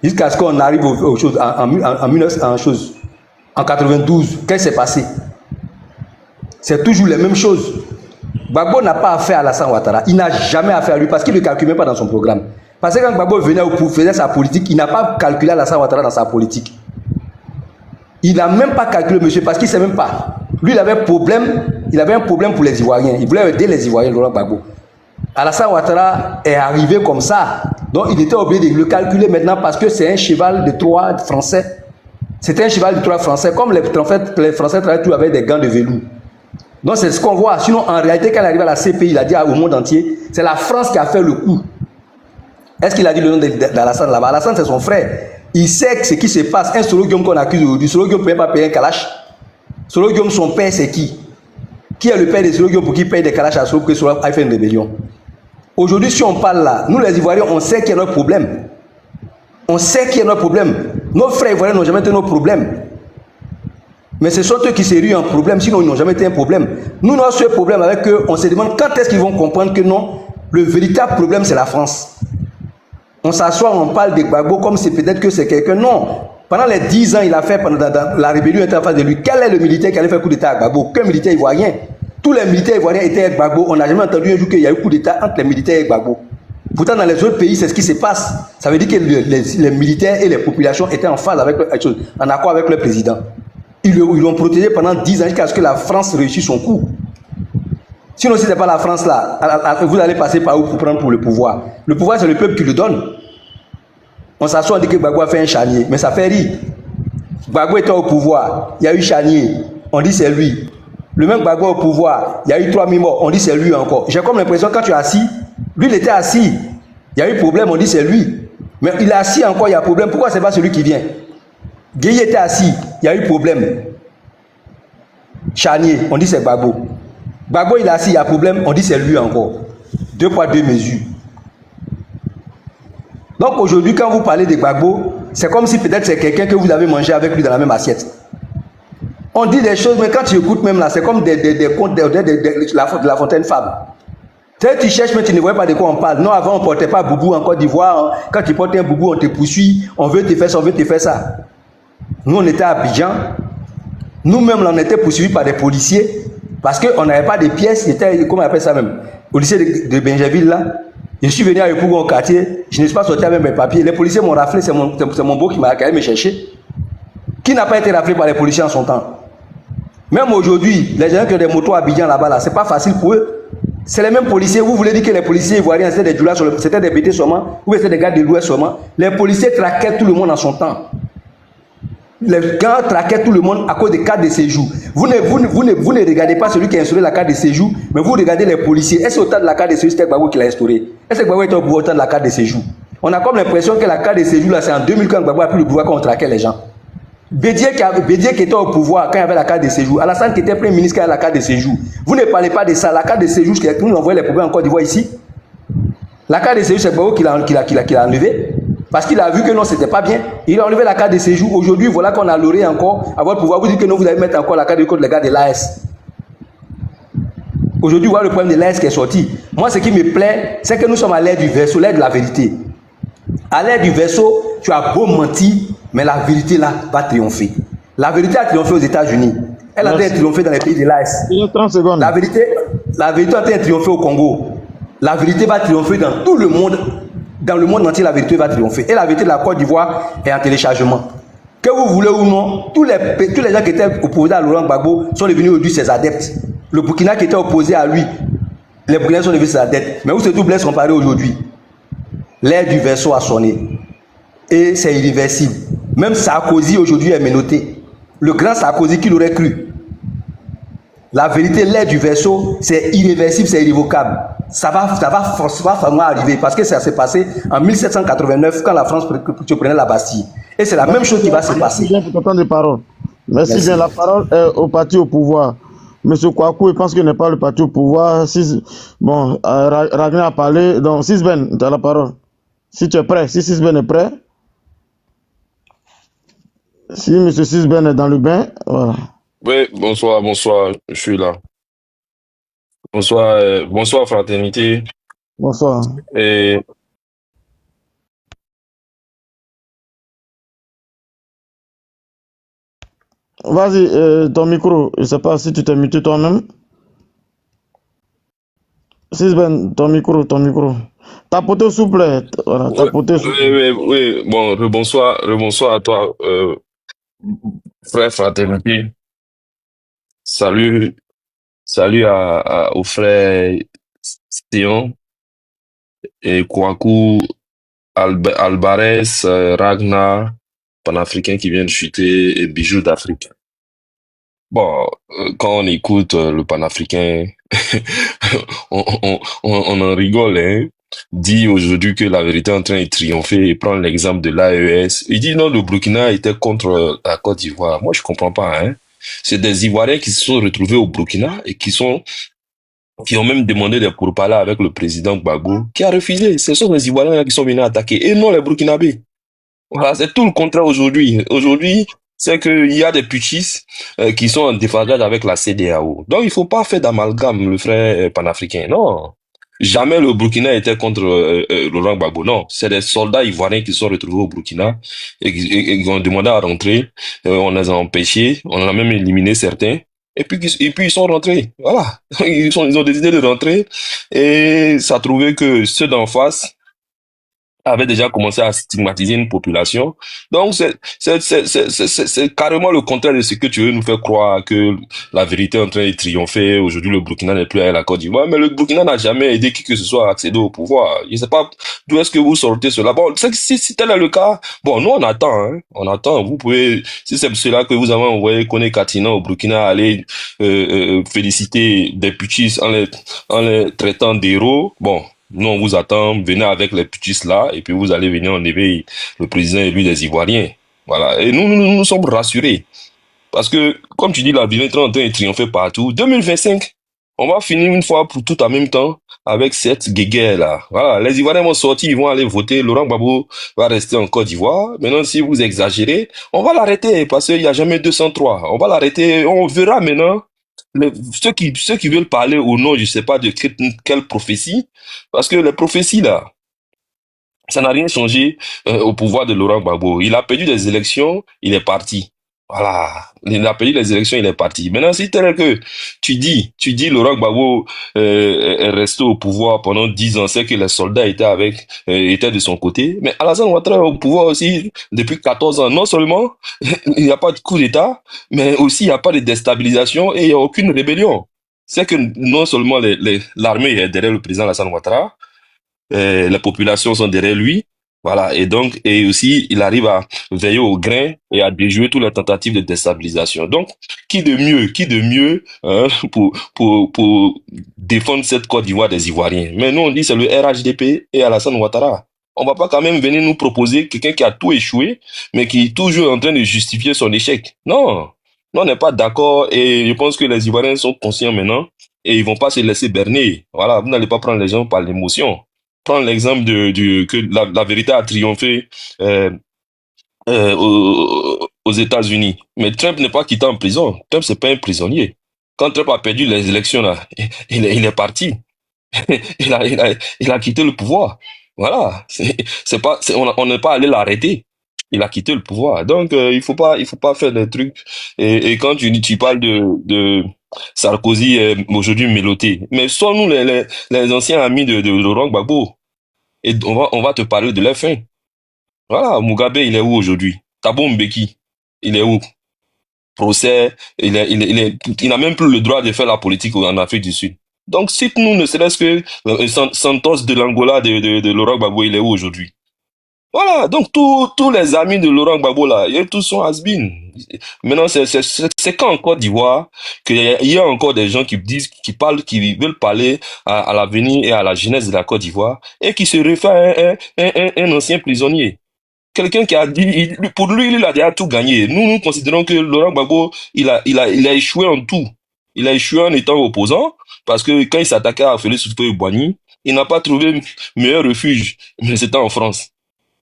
Jusqu'à ce qu'on arrive aux choses en 92. Qu'est-ce qui s'est passé? C'est toujours les mêmes choses. Gbagbo n'a pas affaire à Alassane Ouattara. Il n'a jamais affaire à lui parce qu'il ne calcule même pas dans son programme. Parce que quand Gbagbo venait pour faire sa politique, il n'a pas calculé Alassane Ouattara dans sa politique. Il n'a même pas calculé, monsieur, parce qu'il ne sait même pas. Lui, il avait un problème pour les Ivoiriens. Il voulait aider les Ivoiriens, Laurent Gbagbo. Alassane Ouattara est arrivé comme ça. Donc, il était obligé de le calculer maintenant parce que c'est un cheval de Troie français. C'était un cheval de Troie français. Comme les Français travaillent tout avec des gants de velours. Donc, c'est ce qu'on voit. Sinon, en réalité, quand il arrive à la CPI, il a dit au monde entier, c'est la France qui a fait le coup. Est-ce qu'il a dit le nom d'Alassane là-bas? Alassane, c'est son frère. Il sait ce qui se passe. Un Solo Guillaume qu'on accuse aujourd'hui, Solo Guillaume ne peut pas payer un kalash. Solo Guillaume, son père, c'est qui? Qui est le père de Solo Guillaume pour qu'il paye des kalash à Solo pour que Solo ait fait une rébellion? Aujourd'hui, si on parle là, nous les Ivoiriens, on sait qu'il y a notre problème. On sait qu'il y a notre problème. Nos frères Ivoiriens n'ont jamais été nos problèmes. Mais ce sont eux qui se ruent en problème, sinon ils n'ont jamais été un problème. Nous, notre seul problème avec eux, on se demande quand est-ce qu'ils vont comprendre que non, le véritable problème, c'est la France. On s'assoit, on parle de Gbagbo comme si peut-être que c'est quelqu'un. Non. Pendant les 10 ans, il a fait, pendant la rébellion était en face de lui. Quel est le militaire qui allait faire coup d'État à Gbagbo? Aucun militaire ivoirien. Tous les militaires ivoiriens étaient avec Gbagbo. On n'a jamais entendu un jour qu'il y a eu coup d'État entre les militaires et Gbagbo. Pourtant, dans les autres pays, c'est ce qui se passe. Ça veut dire que les militaires et les populations étaient en phase avec en accord avec le président. Ils l'ont protégé pendant 10 ans jusqu'à ce que la France réussisse son coup. Sinon, si ce n'est pas la France là, vous allez passer par où pour prendre pour le pouvoir? Le pouvoir, c'est le peuple qui le donne. On s'assoit, on dit que Gbagbo a fait un charnier, mais ça fait rire. Gbagbo était au pouvoir, il y a eu charnier, on dit c'est lui. Le même Gbagbo au pouvoir, il y a eu 3000 morts, on dit c'est lui encore. J'ai comme l'impression quand tu es assis, lui il était assis, il y a eu problème, on dit c'est lui. Mais il est assis encore, il y a problème, pourquoi c'est pas celui qui vient? Gueye était assis, il y a eu problème. Charnier, on dit c'est Gbagbo. Gbagbo il est assis, il y a problème, on dit c'est lui encore. 2 poids 2 mesures. Donc aujourd'hui, quand vous parlez de Gbagbo, c'est comme si peut-être c'est quelqu'un que vous avez mangé avec lui dans la même assiette. On dit des choses, mais quand tu écoutes même là, c'est comme des contes de la Fontaine Fable. Tu cherches, mais tu ne vois pas de quoi on parle. Non, avant, on ne portait pas boubou en Côte d'Ivoire. Quand tu portes un boubou, on te poursuit. On veut te faire ça, on veut te faire ça. Nous, on était à Abidjan. Nous-mêmes, on était poursuivis par des policiers parce qu'on n'avait pas de pièces. C'était, comment on appelle ça même? Au lycée de Benjerville, là. Je suis venu à Yopougon au quartier, je ne suis pas sorti avec mes papiers. Les policiers m'ont raflé, c'est mon beau qui m'a allé me chercher. Qui n'a pas été raflé par les policiers en son temps? Même aujourd'hui, les gens qui ont des motos à Abidjan là-bas, là, c'est pas facile pour eux. C'est les mêmes policiers. Vous voulez dire que les policiers ivoiriens, c'était des Djoula, c'était des BT seulement, ou c'était des gars de l'Ouest seulement. Les policiers traquaient tout le monde en son temps. Les gars traquaient tout le monde à cause des cartes de séjour. Vous ne regardez pas celui qui a instauré la carte de séjour, mais vous regardez les policiers. Est-ce au temps de la carte de séjour, c'était Gbagbo qui l'a instauré? Est-ce que Gbagbo était au pouvoir au temps de la carte de séjour? On a comme l'impression que la carte de séjour, là, c'est en 2000 quand Gbagbo a pris le pouvoir quand on traquait les gens. Bédier qui était au pouvoir quand il y avait la carte de séjour, Alassane qui était premier ministre quand il y avait la carte de séjour. Vous ne parlez pas de ça, la carte de séjour qui nous envoie les problèmes en Côte d'Ivoire ici. La carte de séjour, c'est Gbagbo qui l'a enlevé. Parce qu'il a vu que non, c'était pas bien. Il a enlevé la carte de séjour. Aujourd'hui, voilà qu'on a l'oré encore à votre pouvoir. Vous dites que non, vous allez mettre encore la carte de contre les gars de l'AS. Aujourd'hui, voilà le problème de l'AS qui est sorti. Moi, ce qui me plaît, c'est que nous sommes à l'ère du verso, l'ère de la vérité. À l'ère du verso, tu as beau mentir, mais la vérité là va triompher. La vérité a triomphé aux États-Unis. Elle a triomphé dans les pays de l'AS. 30 secondes. La vérité a triomphé au Congo. La vérité va triompher dans tout le monde. Dans le monde entier, la vérité va triompher. Et la vérité de la Côte d'Ivoire est en téléchargement. Que vous voulez ou non, tous les gens qui étaient opposés à Laurent Gbagbo sont devenus aujourd'hui ses adeptes. Le Burkina qui était opposé à lui, les Burkinais sont devenus ses adeptes. Mais où se trouve Blaise Compaoré aujourd'hui? L'ère du verso a sonné. Et c'est irréversible. Même Sarkozy aujourd'hui est menotté. Le grand Sarkozy, qui l'aurait cru? La vérité, l'ère du verso, c'est irréversible, c'est irrévocable. Ça va forcément arriver parce que ça s'est passé en 1789 quand la France prenait la Bastille. Et c'est la même chose qui va se passer. Merci bien pour ton temps de parole. Merci bien. La parole est au parti au pouvoir. Monsieur Kouakou, je pense qu'il n'est pas le parti au pouvoir. Bon, Ragnar a parlé. Donc, Sisben, tu as la parole. Si tu es prêt, si Sisben est prêt. Si monsieur Sisben est dans le bain, voilà. Oui, bonsoir, je suis là. Bonsoir fraternité. Bonsoir. Et vas-y, ton micro, je ne sais pas si tu t'es muté toi-même. Sisben, ton micro. Tapotez s'il vous plaît. Voilà, tapotez. Oui. Bon, rebonsoir à toi, frère fraternité. Salut au frère Stéon et Kouakou, Alvarez, Ragnar, panafricain qui vient de chuter, et Bijoux d'Afrique. Bon, quand on écoute le panafricain, on en rigole, hein. Dit aujourd'hui que la vérité est en train de triompher et prendre l'exemple de l'AES. Il dit non, le Burkina était contre la Côte d'Ivoire. Moi, je comprends pas, hein. C'est des Ivoiriens qui se sont retrouvés au Burkina et qui ont même demandé des pourparlers avec le président Gbagbo, qui a refusé. Ce sont les Ivoiriens qui sont venus attaquer et non les Burkinabés. Voilà, c'est tout le contraire aujourd'hui. Aujourd'hui, c'est qu'il y a des putschistes qui sont en déphasage avec la CEDEAO. Donc, il faut pas faire d'amalgame, le frère panafricain. Non. Jamais le Burkina était contre Laurent Gbagbo. Non. C'est des soldats ivoiriens qui sont retrouvés au Burkina et qui ont demandé à rentrer. On les a empêchés. On en a même éliminé certains. Et puis ils sont rentrés. Voilà. Ils ont décidé de rentrer. Et ça a trouvé que ceux d'en face avait déjà commencé à stigmatiser une population. Donc, c'est carrément le contraire de ce que tu veux nous faire croire, que la vérité est en train de triompher. Aujourd'hui, le Burkina n'est plus à la Côte d'Ivoire. Mais le Burkina n'a jamais aidé qui que ce soit à accéder au pouvoir. Je ne sais pas d'où est-ce que vous sortez cela. Bon, si tel est le cas, bon, nous, on attend, hein. On attend. Vous pouvez, si c'est cela que vous avez envoyé Kone Katina au Burkina aller féliciter des putschistes en les traitant d'héros, bon, nous, on vous attend, venez avec les putschistes là, et puis vous allez venir enlever le président élu des Ivoiriens. Voilà. Et nous sommes rassurés. Parce que, comme tu dis, la vérité est en train de triompher partout. 2025, on va finir une fois pour tout en même temps avec cette guéguerre là. Voilà. Les Ivoiriens vont sortir, ils vont aller voter. Laurent Gbagbo va rester en Côte d'Ivoire. Maintenant, si vous exagérez, on va l'arrêter parce qu'il n'y a jamais 203. On va l'arrêter. On verra maintenant. Ceux qui veulent parler au nom, je sais pas de quelle prophétie, parce que les prophéties là, ça n'a rien changé au pouvoir de Laurent Gbagbo. Il a perdu des élections, il est parti. Voilà, il a perdu les élections, il est parti. Maintenant, si tel que tu dis Laurent Gbagbo est resté au pouvoir pendant 10 ans, c'est que les soldats étaient de son côté. Mais Alassane Ouattara est au pouvoir aussi depuis 14 ans. Non seulement il n'y a pas de coup d'État, mais aussi il n'y a pas de déstabilisation et il n'y a aucune rébellion. C'est que non seulement l'armée est derrière le président Alassane Ouattara, les populations sont derrière lui. Voilà, et aussi, il arrive à veiller au grain et à déjouer toutes les tentatives de déstabilisation. Donc, qui de mieux, hein, pour défendre cette Côte d'Ivoire des Ivoiriens. Mais nous, on dit c'est le RHDP et Alassane Ouattara. On va pas quand même venir nous proposer quelqu'un qui a tout échoué, mais qui est toujours en train de justifier son échec. Non, non, on n'est pas d'accord et je pense que les Ivoiriens sont conscients maintenant et ils vont pas se laisser berner. Voilà, vous n'allez pas prendre les gens par l'émotion. Prendre l'exemple que la vérité a triomphé aux États-Unis. Mais Trump n'est pas quitté en prison. Trump, c'est pas un prisonnier. Quand Trump a perdu les élections, là, il est parti. Il a quitté le pouvoir. Voilà. On n'est pas allé l'arrêter. Il a quitté le pouvoir. Donc, il faut pas faire des trucs. Et quand tu parles de Sarkozy, aujourd'hui Méloté. Mais sommes-nous les anciens amis de Laurent Gbagbo? Et on va te parler de leur fin. Voilà. Mugabe, il est où aujourd'hui? Thabo Mbeki, il est où? Procès, il n'a même plus le droit de faire la politique en Afrique du Sud. Donc, cite-nous ne serait-ce que Santos de l'Angola de Laurent Gbagbo, il est où aujourd'hui? Voilà, donc tous les amis de Laurent Gbagbo là, tous sont has-been. Maintenant, c'est qu'en Côte d'Ivoire qu'il y a encore des gens qui veulent parler à l'avenir et à la jeunesse de la Côte d'Ivoire et qui se réfèrent à un ancien prisonnier. Quelqu'un qui a dit, pour lui, il a déjà tout gagné. Nous considérons que Laurent Gbagbo, il a échoué en tout. Il a échoué en étant opposant, parce que quand il s'attaquait à Félix Houphouët-Boigny, il n'a pas trouvé meilleur refuge, mais c'était en France.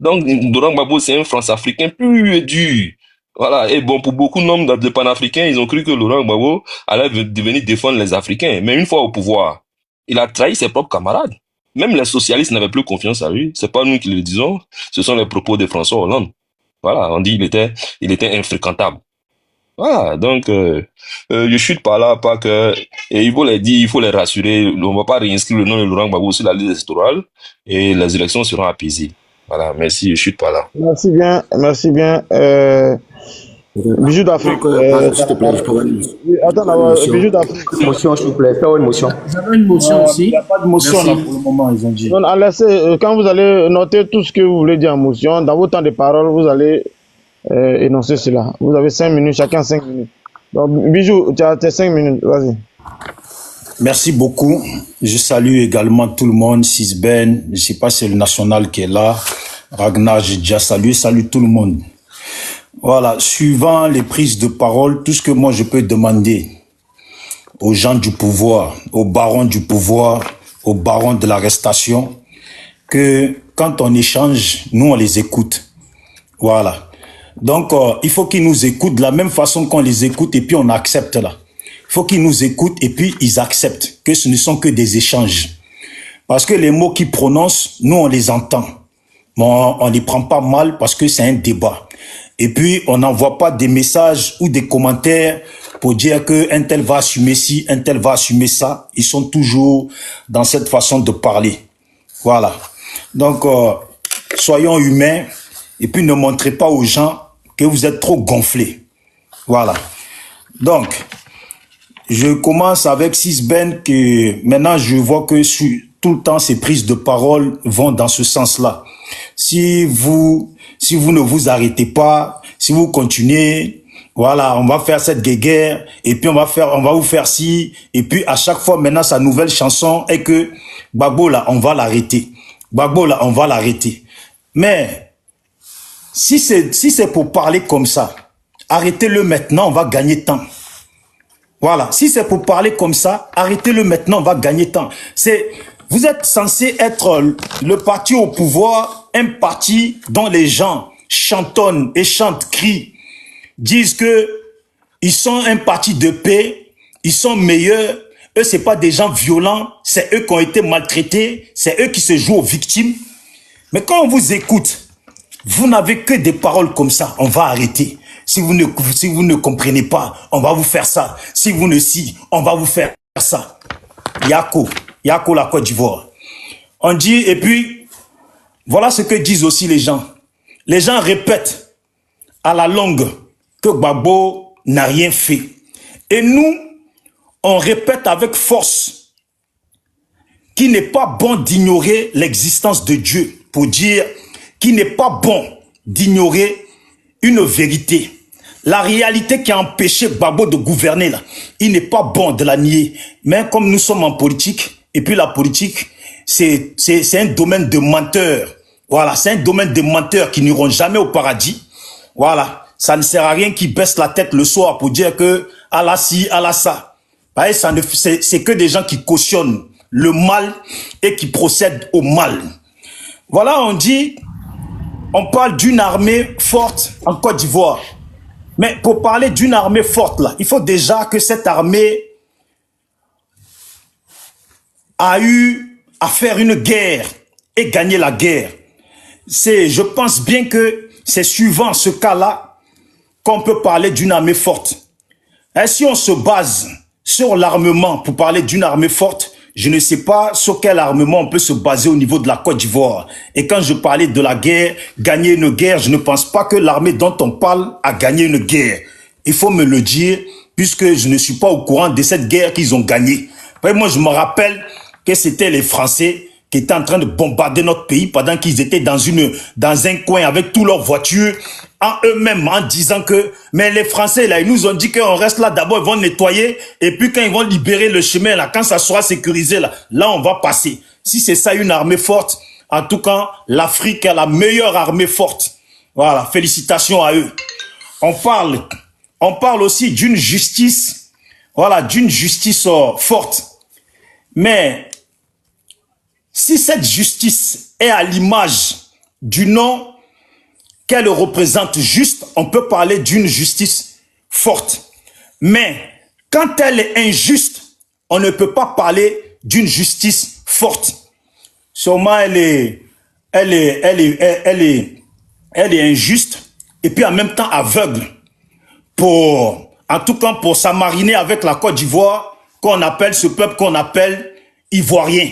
Donc, Laurent Gbagbo, c'est un France-Africain pur et dur. Voilà. Et bon, pour beaucoup de membres de panafricains, ils ont cru que Laurent Gbagbo allait devenir défendre les Africains. Mais une fois au pouvoir, il a trahi ses propres camarades. Même les socialistes n'avaient plus confiance à lui. C'est pas nous qui le disons. Ce sont les propos de François Hollande. Voilà. On dit il était infréquentable. Voilà. Donc, je chute par là, pas que, et il faut les dire, il faut les rassurer. On va pas réinscrire le nom de Laurent Gbagbo sur la liste électorale et les élections seront apaisées. Voilà, merci, je chute par là. Merci bien, merci bien. Bijou d'Afrique. S'il te plaît, je pourrais... Attends, d'abord, Bijou d'Afrique. Motion, s'il vous plaît, fais une motion. J'avais une motion aussi. Il n'y a pas de motion là pour le moment, ils ont dit. Non, laissez, quand vous allez noter tout ce que vous voulez dire en motion, dans vos temps de parole, vous allez énoncer cela. Vous avez 5 minutes, chacun 5 minutes. Donc, Bijou, tu as tes 5 minutes, vas-y. Merci beaucoup. Je salue également tout le monde, Sisben, je ne sais pas si c'est le national qui est là, Ragnar, j'ai déjà salué, salut tout le monde. Voilà, suivant les prises de parole, tout ce que moi je peux demander aux gens du pouvoir, aux barons du pouvoir, aux barons de l'arrestation, que quand on échange, nous on les écoute. Voilà. Donc, il faut qu'ils nous écoutent de la même façon qu'on les écoute et puis on accepte là. Il faut qu'ils nous écoutent et puis ils acceptent que ce ne sont que des échanges. Parce que les mots qu'ils prononcent, nous on les entend. Bon, on ne les prend pas mal parce que c'est un débat. Et puis on n'envoie pas des messages ou des commentaires pour dire que un tel va assumer ci, un tel va assumer ça. Ils sont toujours dans cette façon de parler. Voilà. Donc, soyons humains et puis ne montrez pas aux gens que vous êtes trop gonflés. Voilà. Donc, je commence avec Sisben que maintenant je vois que tout le temps ces prises de parole vont dans ce sens-là. Si vous ne vous arrêtez pas, si vous continuez, voilà, on va faire cette guéguerre et puis on va vous faire ci et puis à chaque fois maintenant sa nouvelle chanson est que Gbagbo là on va l'arrêter. Gbagbo là on va l'arrêter. Mais si c'est pour parler comme ça, arrêtez-le maintenant, on va gagner temps. Voilà, si c'est pour parler comme ça, arrêtez-le maintenant, on va gagner temps. Vous êtes censé être le parti au pouvoir, un parti dont les gens chantonnent et chantent, crient, disent que ils sont un parti de paix, ils sont meilleurs, eux c'est pas des gens violents, c'est eux qui ont été maltraités, c'est eux qui se jouent aux victimes. Mais quand on vous écoute, vous n'avez que des paroles comme ça, on va arrêter. Si vous ne comprenez pas, on va vous faire ça. Si vous ne on va vous faire ça. Yako la Côte d'Ivoire. On dit, et puis, voilà ce que disent aussi les gens. Les gens répètent à la longue que Gbagbo n'a rien fait. Et nous, on répète avec force qu'il n'est pas bon d'ignorer l'existence de Dieu pour dire qu'il n'est pas bon d'ignorer une vérité. La réalité qui a empêché Gbagbo de gouverner, là, il n'est pas bon de la nier. Mais comme nous sommes en politique, et puis la politique, c'est un domaine de menteurs. Voilà, c'est un domaine de menteurs qui n'iront jamais au paradis. Voilà, ça ne sert à rien qu'ils baissent la tête le soir pour dire que Allah ci, Allah ça. C'est que des gens qui cautionnent le mal et qui procèdent au mal. Voilà, on parle d'une armée forte en Côte d'Ivoire. Mais pour parler d'une armée forte, là, il faut déjà que cette armée a eu à faire une guerre et gagner la guerre. Je pense bien que c'est suivant ce cas-là qu'on peut parler d'une armée forte. Et si on se base sur l'armement pour parler d'une armée forte, je ne sais pas sur quel armement on peut se baser au niveau de la Côte d'Ivoire. Et quand je parlais de la guerre, gagner une guerre, je ne pense pas que l'armée dont on parle a gagné une guerre. Il faut me le dire, puisque je ne suis pas au courant de cette guerre qu'ils ont gagnée. Moi, je me rappelle que c'était les Français qui étaient en train de bombarder notre pays pendant qu'ils étaient dans un coin avec toutes leurs voitures, en eux-mêmes, en disant que, mais les Français, là, ils nous ont dit qu'on reste là, d'abord, ils vont nettoyer, et puis quand ils vont libérer le chemin, là, quand ça sera sécurisé, là, on va passer. Si c'est ça, une armée forte, en tout cas, l'Afrique a la meilleure armée forte. Voilà, félicitations à eux. On parle aussi d'une justice, voilà, d'une justice forte. Mais, si cette justice est à l'image du nom qu'elle représente juste, on peut parler d'une justice forte. Mais quand elle est injuste, on ne peut pas parler d'une justice forte. Sûrement, elle est injuste et puis en même temps aveugle. En tout cas, pour s'amariner avec la Côte d'Ivoire, ce peuple qu'on appelle ivoirien.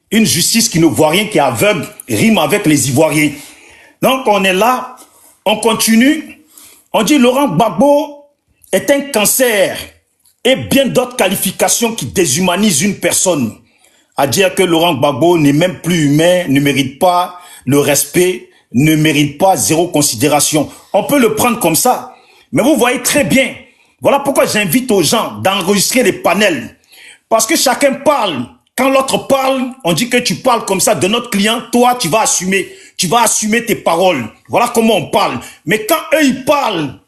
Une justice qui ne voit rien, qui est aveugle, rime avec les Ivoiriens. Donc on est là, on continue, on dit Laurent Gbagbo est un cancer et bien d'autres qualifications qui déshumanisent une personne. À dire que Laurent Gbagbo n'est même plus humain, ne mérite pas le respect, ne mérite pas zéro considération. On peut le prendre comme ça, mais vous voyez très bien, voilà pourquoi j'invite aux gens d'enregistrer les panels. Parce que chacun parle. Quand l'autre parle, on dit que tu parles comme ça de notre client, toi, tu vas assumer tes paroles. Voilà comment on parle. Mais quand eux, ils parlent,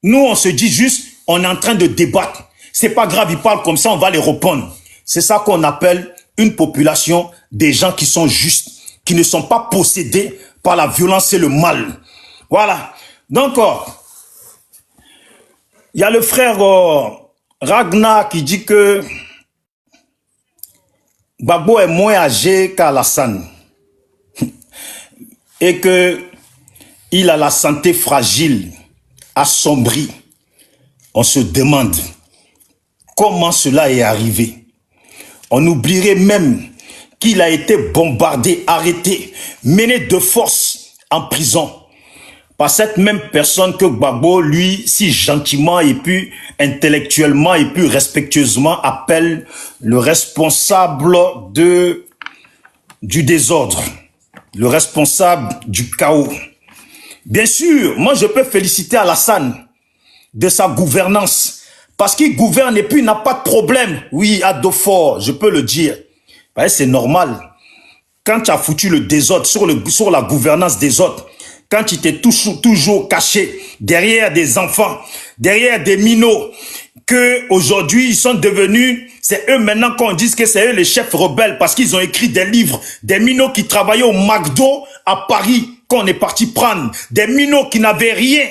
nous, on se dit juste, on est en train de débattre. C'est pas grave, ils parlent comme ça, on va les répondre. C'est ça qu'on appelle une population des gens qui sont justes, qui ne sont pas possédés par la violence et le mal. Voilà. Donc, il y a le frère Ragnar qui dit que Gbagbo est moins âgé qu'Alassane et que il a la santé fragile, assombrie. On se demande comment cela est arrivé. On oublierait même qu'il a été bombardé, arrêté, mené de force en prison par cette même personne que Gbagbo, lui, si gentiment et puis intellectuellement et puis respectueusement appelle le responsable du désordre, le responsable du chaos. Bien sûr, moi je peux féliciter Alassane de sa gouvernance, parce qu'il gouverne et puis il n'a pas de problème. Oui, à dos fort, je peux le dire. C'est normal. Quand tu as foutu le désordre sur la gouvernance des autres, quand tu t'es toujours caché derrière des enfants, derrière des minots, que aujourd'hui ils sont devenus, c'est eux maintenant qu'on dit que c'est eux les chefs rebelles parce qu'ils ont écrit des livres, des minots qui travaillaient au McDo à Paris qu'on est parti prendre, des minots qui n'avaient rien.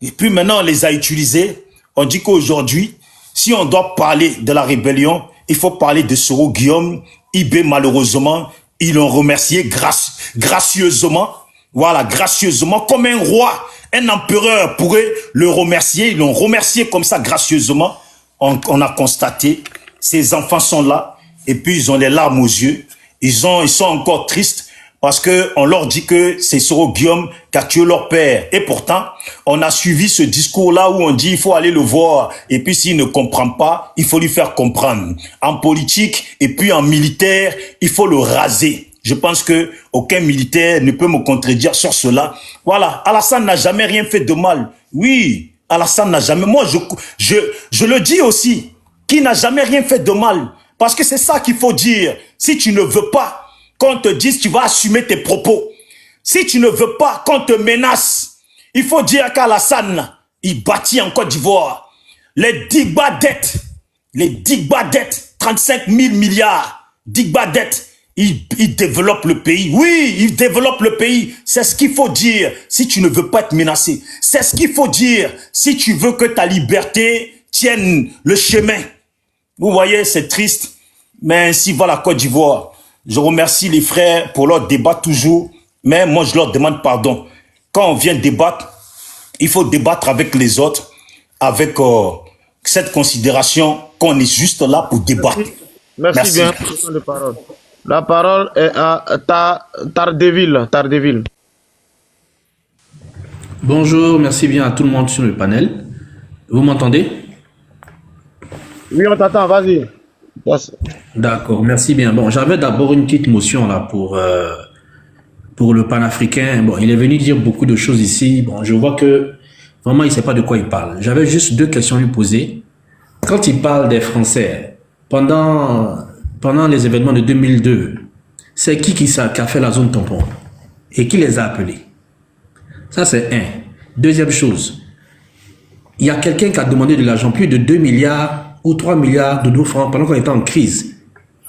Et puis maintenant on les a utilisés. On dit qu'aujourd'hui, si on doit parler de la rébellion, il faut parler de Soro Guillaume. IB malheureusement, ils l'ont remercié gracieusement. Voilà, gracieusement, comme un roi, un empereur pourrait le remercier. Ils l'ont remercié comme ça, gracieusement. On a constaté, ces enfants sont là, et puis ils ont les larmes aux yeux. Ils sont encore tristes parce que on leur dit que c'est Soro Guillaume qui a tué leur père. Et pourtant, on a suivi ce discours-là où on dit il faut aller le voir. Et puis s'il ne comprend pas, il faut lui faire comprendre. En politique et puis en militaire, il faut le raser. Je pense que aucun militaire ne peut me contredire sur cela. Voilà, Alassane n'a jamais rien fait de mal. Oui, Alassane n'a jamais... Moi, je le dis aussi, qu'il n'a jamais rien fait de mal. Parce que c'est ça qu'il faut dire. Si tu ne veux pas qu'on te dise, tu vas assumer tes propos. Si tu ne veux pas qu'on te menace, il faut dire qu'Alassane, il bâtit en Côte d'Ivoire. Les Digba dettes, 35 000 milliards, Digba dettes, il développe le pays. Oui, il développe le pays. C'est ce qu'il faut dire si tu ne veux pas être menacé. C'est ce qu'il faut dire si tu veux que ta liberté tienne le chemin. Vous voyez, c'est triste, mais ainsi va la Côte d'Ivoire. Je remercie les frères pour leur débat toujours, mais moi je leur demande pardon. Quand on vient débattre, il faut débattre avec les autres, avec cette considération qu'on est juste là pour débattre. Merci bien pour le temps de parole. La parole est à Tardeville. Bonjour, merci bien à tout le monde sur le panel. Vous m'entendez? Oui, on t'attend, vas-y. D'accord, merci bien. Bon, j'avais d'abord une petite motion là pour le panafricain. Bon, il est venu dire beaucoup de choses ici. Bon, je vois que vraiment, il ne sait pas de quoi il parle. J'avais juste 2 questions à lui poser. Quand il parle des Français, pendant les événements de 2002, c'est qui a fait la zone tampon et qui les a appelés? Ça, c'est un. Deuxième chose, il y a quelqu'un qui a demandé de l'argent, plus de 2 milliards ou 3 milliards de francs pendant qu'on était en crise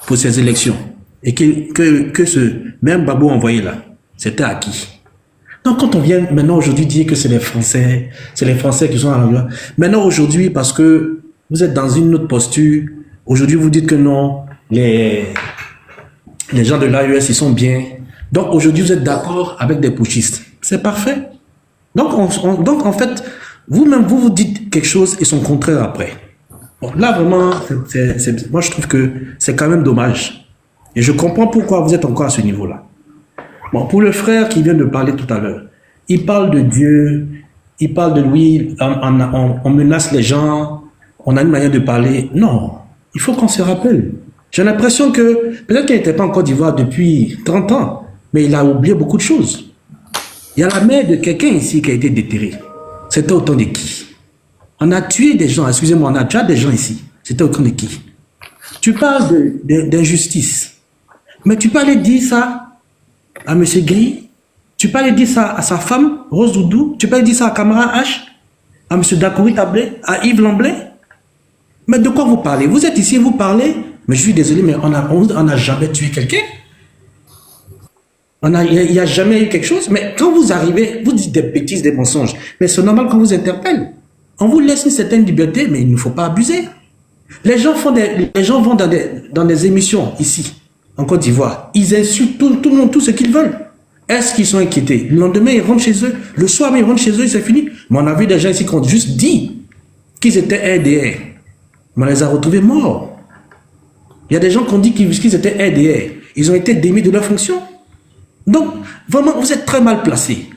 pour ces élections. Et que ce même Babou envoyé là, c'était à qui? Donc quand on vient maintenant aujourd'hui dire que c'est les Français qui sont à l'endroit. Maintenant aujourd'hui, parce que vous êtes dans une autre posture, aujourd'hui vous dites que non, les gens de l'AES ils sont bien. Donc aujourd'hui vous êtes d'accord avec des putschistes. C'est parfait. Donc en fait, vous-même vous dites quelque chose et son contraire après. Bon, là vraiment, moi je trouve que c'est quand même dommage. Et je comprends pourquoi vous êtes encore à ce niveau-là. Bon, pour le frère qui vient de parler tout à l'heure, il parle de Dieu, il parle de lui, on menace les gens, on a une manière de parler. Non, il faut qu'on se rappelle. J'ai l'impression que, peut-être qu'il n'était pas en Côte d'Ivoire depuis 30 ans, mais il a oublié beaucoup de choses. Il y a la mère de quelqu'un ici qui a été déterrée. C'était au temps de qui? On a tué des gens, excusez-moi, on a tué des gens ici. C'était au temps de qui? Tu parles d'injustice. Mais tu peux aller dire ça à M. Gris, tu peux aller dire ça à sa femme, Rose Doudou, tu peux aller dire ça à Camara H, à M. Dakouri Tablé, à Yves Lamblay. Mais de quoi vous parlez? Vous êtes ici, vous parlez, mais je suis désolé, mais on n'a jamais tué quelqu'un. Il n'y a jamais eu quelque chose. Mais quand vous arrivez, vous dites des bêtises, des mensonges. Mais c'est normal qu'on vous interpelle. On vous laisse une certaine liberté, mais il ne faut pas abuser. Les gens vont dans des émissions ici, en Côte d'Ivoire. Ils insultent tout le monde, tout ce qu'ils veulent. Est-ce qu'ils sont inquiétés? Le lendemain, ils rentrent chez eux. Le soir, ils rentrent chez eux, c'est fini. Mais on a vu des gens ici qui ont juste dit qu'ils étaient RDR. Mais on les a retrouvés morts. Il y a des gens qui ont dit qu'ils étaient RDR. Ils ont été démis de leur fonction. Donc, vraiment, vous êtes très mal placés.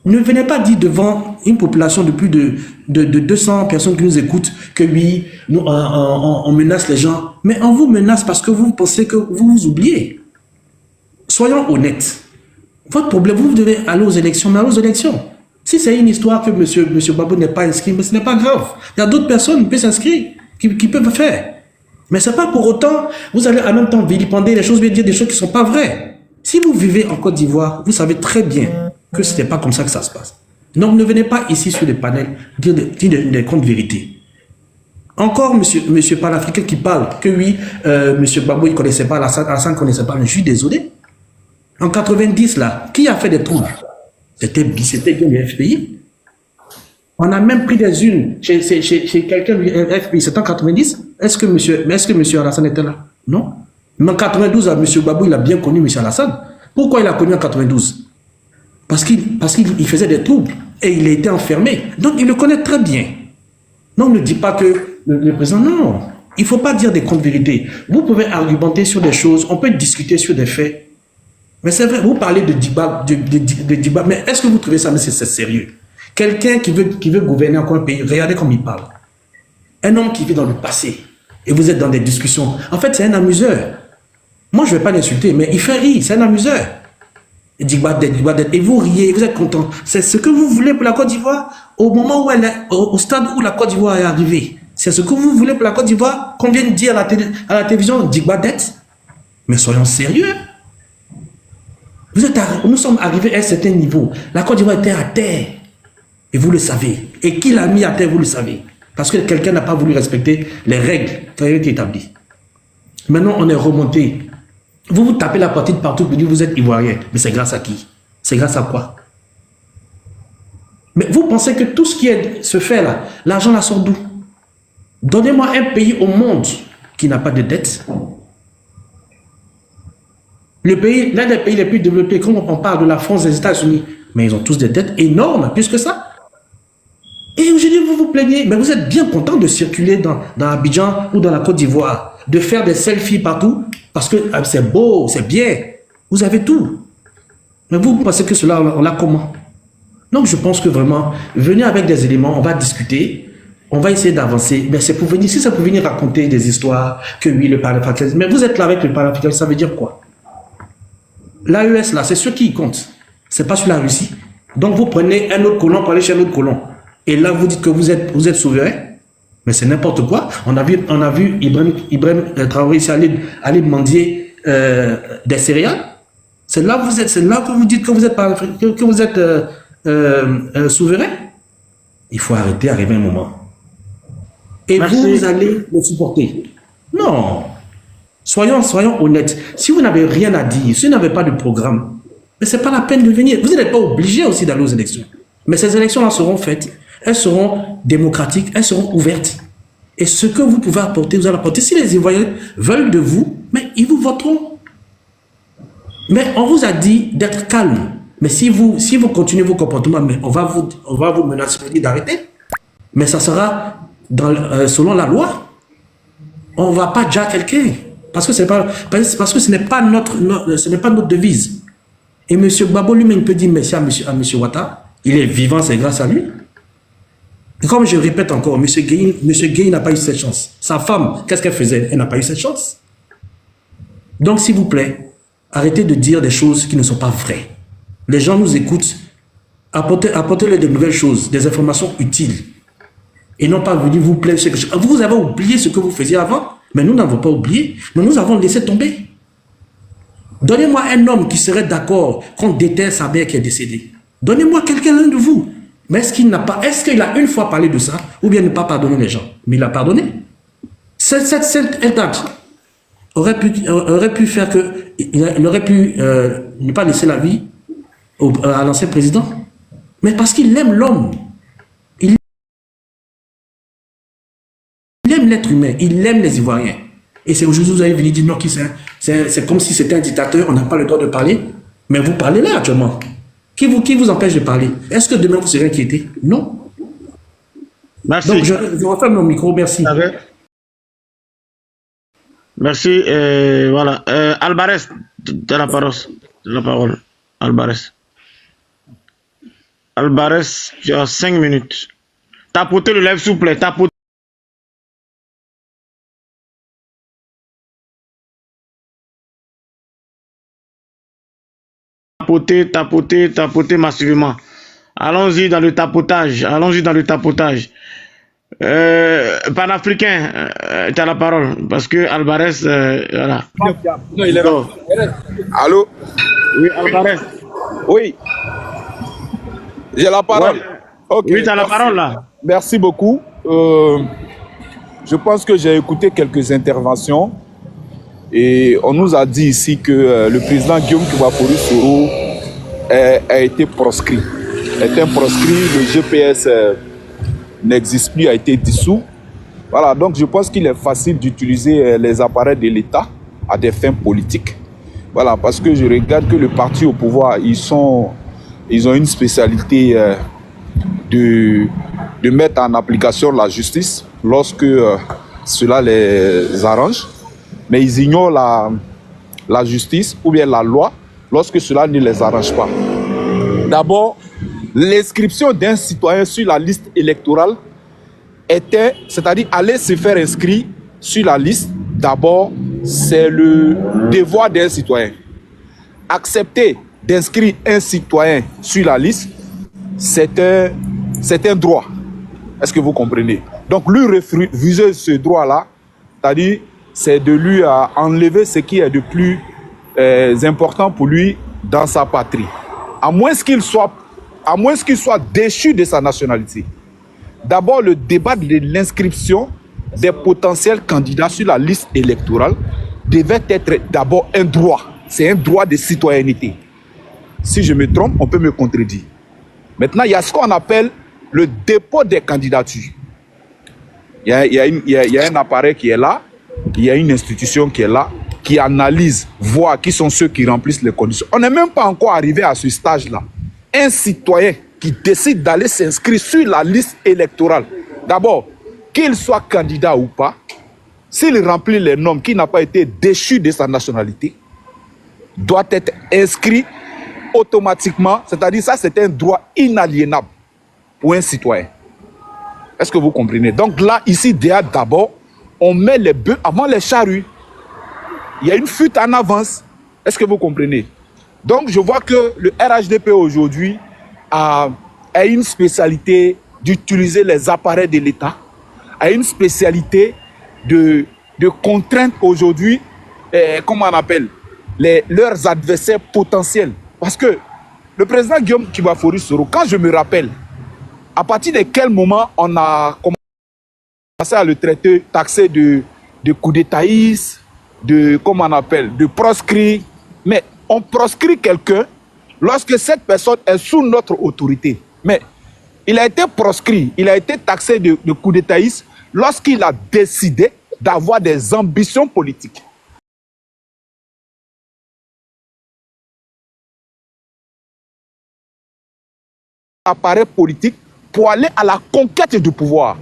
Ne venez pas dire devant une population de plus de 200 personnes qui nous écoutent que oui, nous, on menace les gens. Mais on vous menace parce que vous pensez que vous vous oubliez. Soyons honnêtes. Votre problème, vous devez aller aux élections, mais allez aux élections. Si c'est une histoire que monsieur Babou n'est pas inscrit, mais ce n'est pas grave. Il y a d'autres personnes qui peuvent s'inscrire, qui peuvent faire. Mais ce n'est pas pour autant, vous allez en même temps vilipender les choses, dire des choses qui ne sont pas vraies. Si vous vivez en Côte d'Ivoire, vous savez très bien que ce n'est pas comme ça que ça se passe. Donc ne venez pas ici sur les panels dire des comptes vérités. Encore monsieur panafricain qui parle que oui, monsieur Babou il ne connaissait pas Alassane ne connaissait pas, mais je suis désolé. En 90 là, qui a fait des troubles? C'était bien le FPI. On a même pris des unes chez quelqu'un du FPI, c'était en 90. Est-ce que monsieur Alassane était là? Non. Mais en 92, M. Babou, il a bien connu M. Alassane. Pourquoi il a connu en 92? Parce qu'il faisait des troubles et il a été enfermé. Donc, il le connaît très bien. Donc, ne dit pas que le président... Non, il ne faut pas dire des contre-vérités. Vous pouvez argumenter sur des choses, on peut discuter sur des faits. Mais c'est vrai, vous parlez de débat, mais est-ce que vous trouvez ça, mais c'est sérieux? Quelqu'un qui veut gouverner encore un pays, regardez comme il parle. Un homme qui vit dans le passé et vous êtes dans des discussions. En fait, c'est un amuseur. Moi, je ne vais pas l'insulter, mais il fait rire, c'est un amuseur. Et vous riez, vous êtes content. C'est ce que vous voulez pour la Côte d'Ivoire au moment où elle est, au stade où la Côte d'Ivoire est arrivée. C'est ce que vous voulez pour la Côte d'Ivoire qu'on vienne dire à la télévision, Digbadet. Mais soyons sérieux. Nous sommes arrivés à un certain niveau. La Côte d'Ivoire était à terre. Et vous le savez. Et qui l'a mis à terre, vous le savez. Parce que quelqu'un n'a pas voulu respecter les règles qui ont été établies. Maintenant, on est remonté. Vous vous tapez la partie de partout, vous dites vous êtes Ivoirien. Mais c'est grâce à qui? C'est grâce à quoi? Mais vous pensez que tout ce qui se fait là, l'argent la sort d'où? Donnez-moi un pays au monde qui n'a pas de dette. L'un des pays les plus développés, comme on parle de la France, des États-Unis, mais ils ont tous des dettes énormes, plus que ça. Et aujourd'hui, vous vous plaignez, mais vous êtes bien content de circuler dans Abidjan ou dans la Côte d'Ivoire, de faire des selfies partout, parce que c'est beau, c'est bien, vous avez tout. Mais vous pensez que cela, on l'a comment? Donc je pense que vraiment, venez avec des éléments, on va discuter, on va essayer d'avancer, mais c'est pour venir, si c'est pour venir raconter des histoires, que oui, le panafricanisme, mais vous êtes là avec le panafricanisme, ça veut dire quoi? L'AES là, c'est ce qui compte, c'est pas sur la Russie. Donc vous prenez un autre colon pour aller chez un autre colon. Et là, vous dites que vous êtes souverain, mais c'est n'importe quoi. On a vu Ibrahim Traoré ici aller mendier des céréales. C'est là que vous dites que vous êtes souverain. Il faut arrêter, arriver un moment. Et vous allez le supporter. Non. Soyons honnêtes. Si vous n'avez rien à dire, si vous n'avez pas de programme, mais ce n'est pas la peine de venir. Vous n'êtes pas obligé aussi d'aller aux élections. Mais ces élections-là seront faites. Elles seront démocratiques, elles seront ouvertes. Et ce que vous pouvez apporter, vous allez apporter. Si les Ivoiriens veulent de vous, mais ils vous voteront. Mais on vous a dit d'être calme. Mais si vous continuez vos comportements, mais on va vous menacer d'arrêter. Mais ça sera selon la loi. On ne va pas dire quelqu'un. Parce que ce n'est pas notre devise. Et M. Gbagbo lui-même peut dire merci à M. Ouattara. Il est vivant, c'est grâce à lui. Et comme je répète encore, M. Gueye n'a pas eu cette chance. Sa femme, qu'est-ce qu'elle faisait? Elle n'a pas eu cette chance. Donc, s'il vous plaît, arrêtez de dire des choses qui ne sont pas vraies. Les gens nous écoutent. Apportez-leur de nouvelles choses, des informations utiles. Et non pas venir vous plaindre. Vous avez oublié ce que vous faisiez avant, mais nous n'avons pas oublié. Mais nous avons laissé tomber. Donnez-moi un homme qui serait d'accord qu'on déterre sa mère qui est décédée. Donnez-moi quelqu'un de vous. Mais est-ce qu'il a une fois parlé de ça, ou bien ne pas pardonner les gens? Mais il a pardonné. Cette date aurait pu faire que, il aurait pu ne pas laisser la vie à l'ancien président. Mais parce qu'il aime l'homme. Il aime l'être humain. Il aime les Ivoiriens. Et c'est aujourd'hui que vous avez venu dire non, c'est comme si c'était un dictateur, on n'a pas le droit de parler. Mais vous parlez là actuellement. Qui vous empêche de parler? Est-ce que demain vous serez inquiété? Non. Merci. Donc je referme mon micro, merci. Merci. Voilà. Alvarez, tu as la parole. Alvarez. Alvarez, tu as 5 minutes. Tapotez le lèvre, s'il vous plaît. Tapoter massivement. Allons-y dans le tapotage. Panafricain, tu as la parole. Parce que Alvarez, voilà. Non, il est là. Allô? Oui, Alvarez. Oui. J'ai la parole. Ouais. Okay. Oui, tu as la parole là. Merci beaucoup. Je pense que j'ai écouté quelques interventions. Et on nous a dit ici que le président Guillaume Koubafouri Soro a été proscrit. Le GPS n'existe plus, a été dissous. Voilà, donc je pense qu'il est facile d'utiliser les appareils de l'État à des fins politiques. Voilà, parce que je regarde que le parti au pouvoir, ils ont une spécialité de mettre en application la justice lorsque cela les arrange. Mais ils ignorent la justice ou bien la loi lorsque cela ne les arrange pas. D'abord, l'inscription d'un citoyen sur la liste électorale c'est-à-dire aller se faire inscrire sur la liste, d'abord, c'est le devoir d'un citoyen. Accepter d'inscrire un citoyen sur la liste, c'est un droit. Est-ce que vous comprenez? Donc, lui refuser ce droit-là, c'est-à-dire c'est de lui enlever ce qui est de plus important pour lui dans sa patrie, à moins qu'il soit déchu de sa nationalité. D'abord, le débat de l'inscription des potentiels candidats sur la liste électorale devait être d'abord un droit. C'est un droit de citoyenneté. Si je me trompe, on peut me contredire. Maintenant, il y a ce qu'on appelle le dépôt des candidatures. Il y a un appareil qui est là, il y a une institution qui est là, qui analyse, voit qui sont ceux qui remplissent les conditions. On n'est même pas encore arrivé à ce stage-là. Un citoyen qui décide d'aller s'inscrire sur la liste électorale, d'abord, qu'il soit candidat ou pas, s'il remplit les normes, qu'il n'a pas été déchu de sa nationalité, doit être inscrit automatiquement, c'est-à-dire ça c'est un droit inaliénable pour un citoyen. Est-ce que vous comprenez? Donc là, ici, d'abord, on met les bœufs avant les charrues. Il y a une fuite en avance. Est-ce que vous comprenez? Donc je vois que le RHDP aujourd'hui a une spécialité d'utiliser les appareils de l'État, a une spécialité de contraindre aujourd'hui, comment on appelle, leurs adversaires potentiels. Parce que le président Guillaume Kibafory Soro, quand je me rappelle, à partir de quel moment on a commencé à le traiter, taxer de coup d'étaïsme, comment on appelle, de proscrit. Mais on proscrit quelqu'un lorsque cette personne est sous notre autorité. Mais il a été proscrit, il a été taxé de coup d'étaïsme lorsqu'il a décidé d'avoir des ambitions politiques. Appareil politique pour aller à la conquête du pouvoir.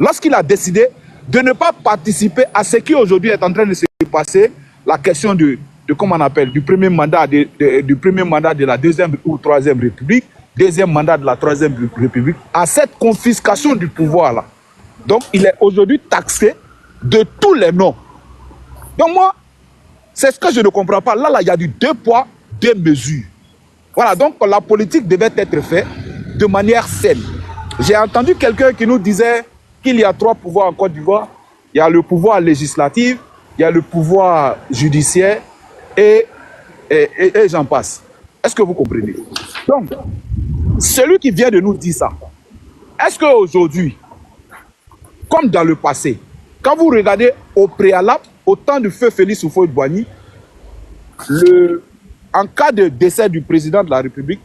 Lorsqu'il a décidé de ne pas participer à ce qui aujourd'hui est en train de se passer, la question de comment on appelle, du premier mandat de la deuxième ou troisième république, deuxième mandat de la troisième république, à cette confiscation du pouvoir là. Donc il est aujourd'hui taxé de tous les noms. Donc moi, c'est ce que je ne comprends pas. Là, il y a du deux poids, deux mesures. Voilà, donc la politique devait être faite de manière saine. J'ai entendu quelqu'un qui nous disait qu'il y a trois pouvoirs en Côte d'Ivoire. Il y a le pouvoir législatif, il y a le pouvoir judiciaire et j'en passe. Est-ce que vous comprenez? Donc, celui qui vient de nous dire ça, est-ce qu'aujourd'hui, comme dans le passé, quand vous regardez au préalable, au temps du feu Félix Houphouët-Boigny, en cas de décès du président de la République,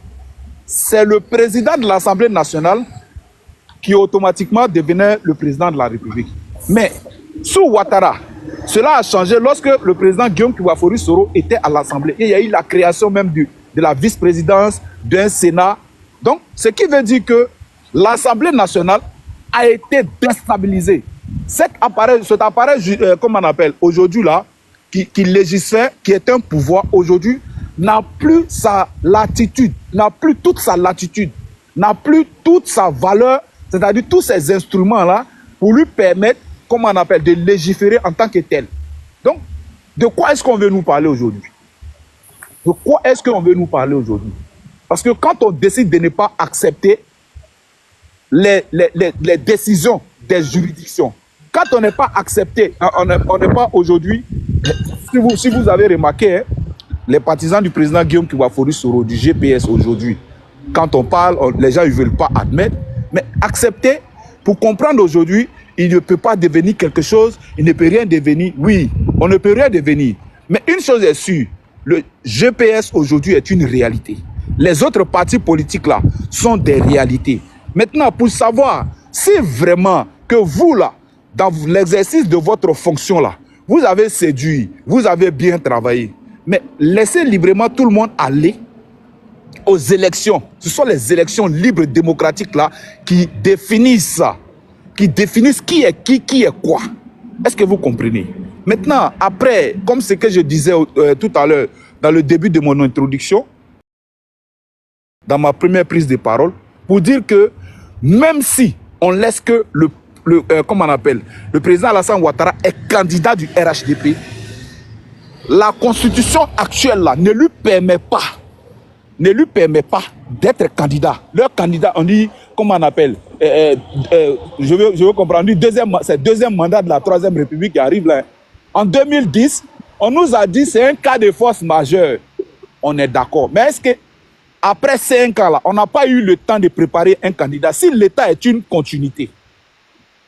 c'est le président de l'Assemblée nationale qui automatiquement devenait le président de la République. Mais sous Ouattara, cela a changé lorsque le président Guillaume Kibafory Soro était à l'Assemblée. Il y a eu la création même de la vice-présidence, d'un Sénat. Donc, ce qui veut dire que l'Assemblée nationale a été déstabilisée. Cet appareil, comment on appelle, aujourd'hui là, qui légifère, qui est un pouvoir aujourd'hui, n'a plus sa latitude, n'a plus toute sa latitude, n'a plus toute sa valeur, c'est-à-dire tous ces instruments-là pour lui permettre, comment on appelle, de légiférer en tant que tel. Donc, de quoi est-ce qu'on veut nous parler aujourd'hui? De quoi est-ce qu'on veut nous parler aujourd'hui? Parce que quand on décide de ne pas accepter les décisions des juridictions, quand on n'est pas accepté, on n'est pas aujourd'hui, si vous avez remarqué, hein, les partisans du président Guillaume Kibafory Soro, du GPS aujourd'hui, quand on parle, les gens ne veulent pas admettre, mais accepter, pour comprendre aujourd'hui, il ne peut pas devenir quelque chose, il ne peut rien devenir. Oui, on ne peut rien devenir. Mais une chose est sûre, le GPS aujourd'hui est une réalité. Les autres partis politiques là sont des réalités. Maintenant, pour savoir si vraiment que vous là, dans l'exercice de votre fonction là, vous avez séduit, vous avez bien travaillé, mais laissez librement tout le monde aller aux élections. Ce sont les élections libres démocratiques là qui définissent ça, qui définissent qui est quoi. Est-ce que vous comprenez? Maintenant, après, comme ce que je disais tout à l'heure dans le début de mon introduction, dans ma première prise de parole, pour dire que même si on laisse que comment on appelle, le président Alassane Ouattara est candidat du RHDP, la constitution actuelle là ne lui permet pas d'être candidat. Leur candidat, on dit, comment on appelle, je veux comprendre, c'est le deuxième mandat de la troisième république qui arrive là. En 2010, on nous a dit c'est un cas de force majeure. on est d'accord. Mais est-ce que après 5 ans là, on n'a pas eu le temps de préparer un candidat? Si l'État est une continuité,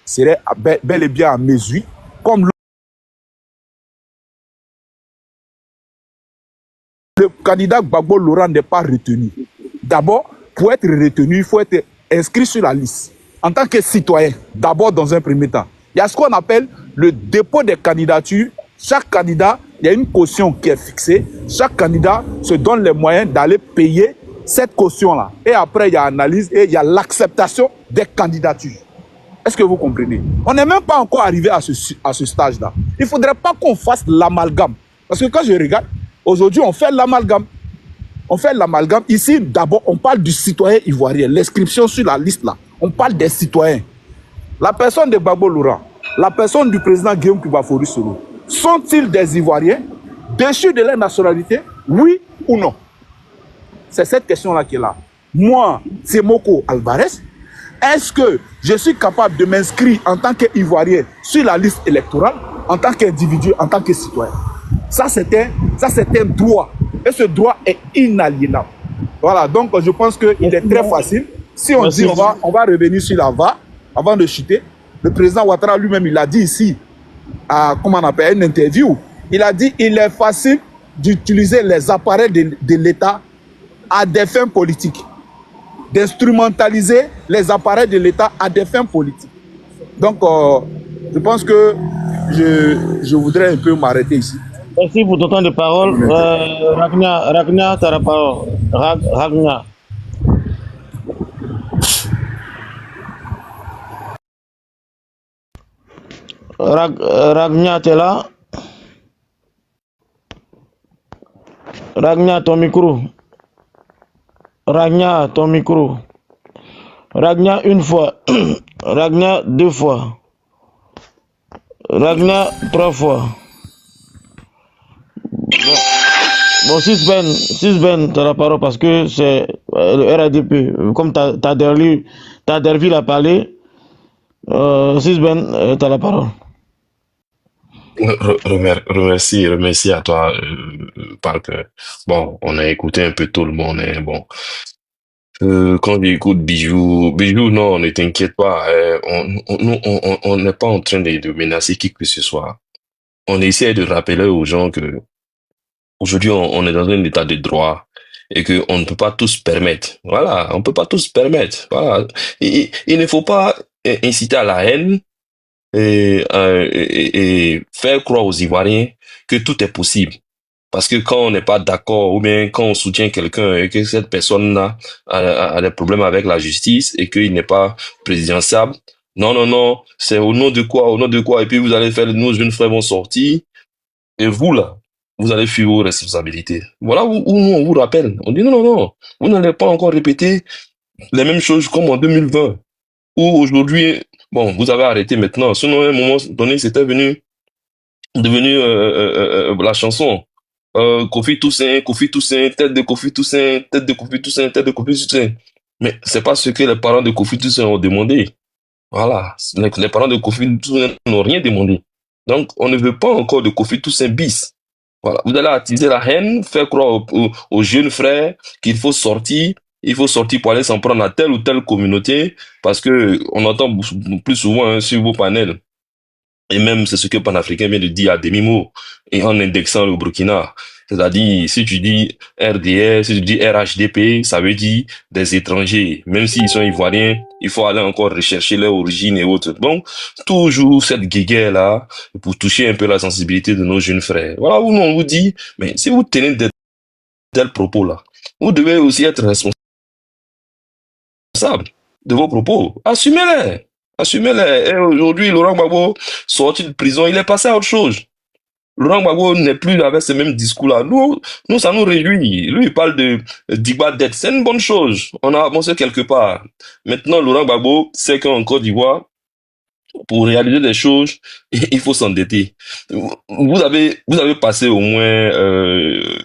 serait bel et bien à mesure, comme le candidat Gbagbo Laurent n'est pas retenu. D'abord, pour être retenu, il faut être inscrit sur la liste en tant que citoyen, d'abord dans un premier temps. Il y a ce qu'on appelle le dépôt des candidatures. Chaque candidat, il y a une caution qui est fixée. Chaque candidat se donne les moyens d'aller payer cette caution-là. Et après, il y a analyse et il y a l'acceptation des candidatures. Est-ce que vous comprenez? On n'est même pas encore arrivé à ce stage-là. Il ne faudrait pas qu'on fasse l'amalgame. Parce que quand je regarde, aujourd'hui, on fait l'amalgame. On fait l'amalgame. Ici, d'abord, on parle du citoyen ivoirien. L'inscription sur la liste, là, on parle des citoyens. La personne de Gbagbo Laurent, la personne du président Guillaume Kubafouri Solo, sont-ils des Ivoiriens déchus de leur nationalité, oui ou non? C'est cette question-là qui est là. Moi, c'est Moko Alvarez. Est-ce que je suis capable de m'inscrire en tant qu'Ivoirien sur la liste électorale, en tant qu'individu, en tant que citoyen? Ça, c'est un droit. Et ce droit est inaliénable. Voilà, donc je pense qu'il est très facile. Si on dit on va revenir sur la VA, avant de chuter, le président Ouattara lui-même, il a dit ici, comment on appelle, une interview, il a dit il est facile d'utiliser les appareils de l'État à des fins politiques, d'instrumentaliser les appareils de l'État à des fins politiques. Donc, je pense que je voudrais un peu m'arrêter ici. Merci pour ton temps de parole. Ragna, tu as la parole. Ragna. Ragna, tu es là? Ragna, ton micro. Ragna, ton micro. Ragna, une fois. Ragna, 2 fois. Ragna, 3 fois. Bon, 6 Ben, tu as la parole parce que c'est le RADP. Comme Taderville a parlé, 6 Ben, tu as la parole. Remercie à toi, Parker. Bon, on a écouté un peu tout le monde, hein, bon. Quand j'écoute Bijou, non, ne t'inquiète pas, on n'est pas en train de menacer qui que ce soit. On essaie de rappeler aux gens que aujourd'hui, on est dans un état de droit et que on ne peut pas tous permettre. Voilà, on peut pas tous permettre. Voilà. Il ne faut pas inciter à la haine et faire croire aux Ivoiriens que tout est possible. Parce que quand on n'est pas d'accord ou bien quand on soutient quelqu'un et que cette personne-là a des problèmes avec la justice et qu'il n'est pas présidentiable, non, c'est au nom de quoi, et puis vous allez faire, nos jeunes frères vont sortir, et vous là, vous allez fuir vos responsabilités. Voilà où nous on vous rappelle. On dit non, vous n'allez pas encore répéter les mêmes choses comme en 2020, où aujourd'hui, bon, vous avez arrêté maintenant, sinon à un moment donné, c'était devenu la chanson. Kofi Toussaint, tête de Kofi Toussaint, tête de Kofi Toussaint, tête de Kofi Toussaint. Mais c'est pas ce que les parents de Kofi Toussaint ont demandé. Voilà. Les parents de Kofi Toussaint n'ont rien demandé. Donc, on ne veut pas encore de Kofi Toussaint bis. Voilà. Vous allez attiser la haine, faire croire aux jeunes frères qu'il faut sortir. Il faut sortir pour aller s'en prendre à telle ou telle communauté, parce que on entend plus souvent sur vos panels. Et même, c'est ce que Panafricain vient de dire à demi-mot, et en indexant le Burkina. C'est-à-dire, si tu dis RDR, si tu dis RHDP, ça veut dire des étrangers. Même s'ils sont ivoiriens, il faut aller encore rechercher leur origine et autres. Bon, toujours cette guéguerre-là, pour toucher un peu la sensibilité de nos jeunes frères. Voilà où on vous dit, mais si vous tenez de tels propos-là, vous devez aussi être responsable de vos propos. Assumez-les. Et aujourd'hui, Laurent Gbagbo, sorti de prison, il est passé à autre chose. Laurent Gbagbo n'est plus avec ce même discours-là. Nous, ça nous réjouit. Lui, il parle de d'Igba dette. C'est une bonne chose. On a avancé quelque part. Maintenant, Laurent Gbagbo sait qu'en Côte d'Ivoire, pour réaliser des choses, il faut s'endetter. Vous avez passé au moins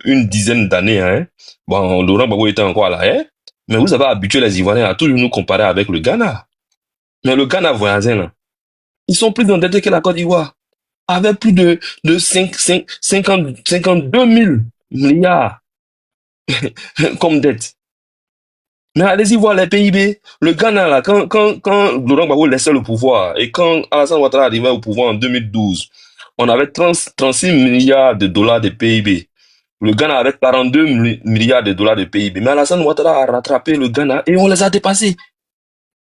une dizaine d'années. Hein. Bon, Laurent Gbagbo était encore à la haie, mais vous avez habitué les Ivoiriens à toujours nous comparer avec le Ghana. Mais le Ghana voisin, là, ils sont plus endettés que la Côte d'Ivoire, avec plus de 52 000 milliards comme dette. Mais allez-y voir les PIB. Le Ghana, là, quand Laurent Gbagbo laissait le pouvoir et quand Alassane Ouattara arrivait au pouvoir en 2012, on avait 36 milliards de dollars de PIB. Le Ghana avait 42 milliards de dollars de PIB. Mais Alassane Ouattara a rattrapé le Ghana et on les a dépassés.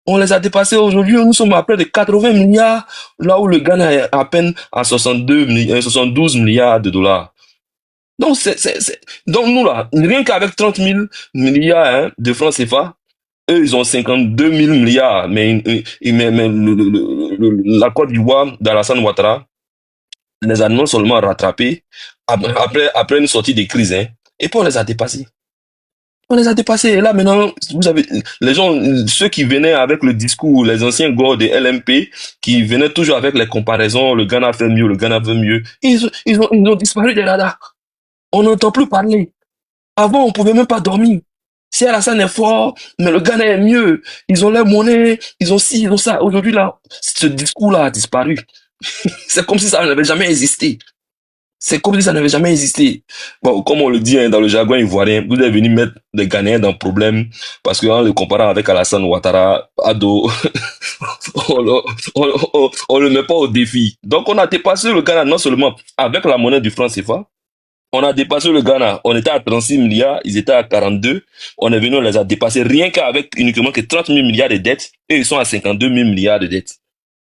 On les a dépassés aujourd'hui. Nous sommes à près de 80 milliards, là où le Ghana est à peine à 72 milliards de dollars. Donc, donc nous là, rien qu'avec 30 000 milliards de francs CFA, eux, ils ont 52 000 milliards. Mais la Côte d'Ivoire d'Alassane Ouattara les a non seulement rattrapés après une sortie de crise, et puis on les a dépassés. On les a dépassés. Et là, maintenant, vous avez les gens, ceux qui venaient avec le discours, les anciens gars de LMP, qui venaient toujours avec les comparaisons, le Ghana fait mieux, le Ghana veut mieux, ils ont disparu des radars. On n'entend plus parler. Avant, on pouvait même pas dormir. Si Alassane est fort, mais le Ghana est mieux. Ils ont leur monnaie, ils ont ci, ils ont ça. Aujourd'hui, là, ce discours-là a disparu. C'est comme si ça n'avait jamais existé. C'est comme si ça n'avait jamais existé. Bon, comme on le dit dans le jargon ivoirien, vous êtes venu mettre les Ghanéens dans le problème parce qu'en le comparant avec Alassane Ouattara, Ado, on le met pas au défi. Donc, on a dépassé le Ghana non seulement avec la monnaie du franc CFA, on a dépassé le Ghana. On était à 36 milliards, ils étaient à 42. On est venu, on les a dépassés rien qu'avec uniquement que 30 000 milliards de dettes et ils sont à 52 000 milliards de dettes.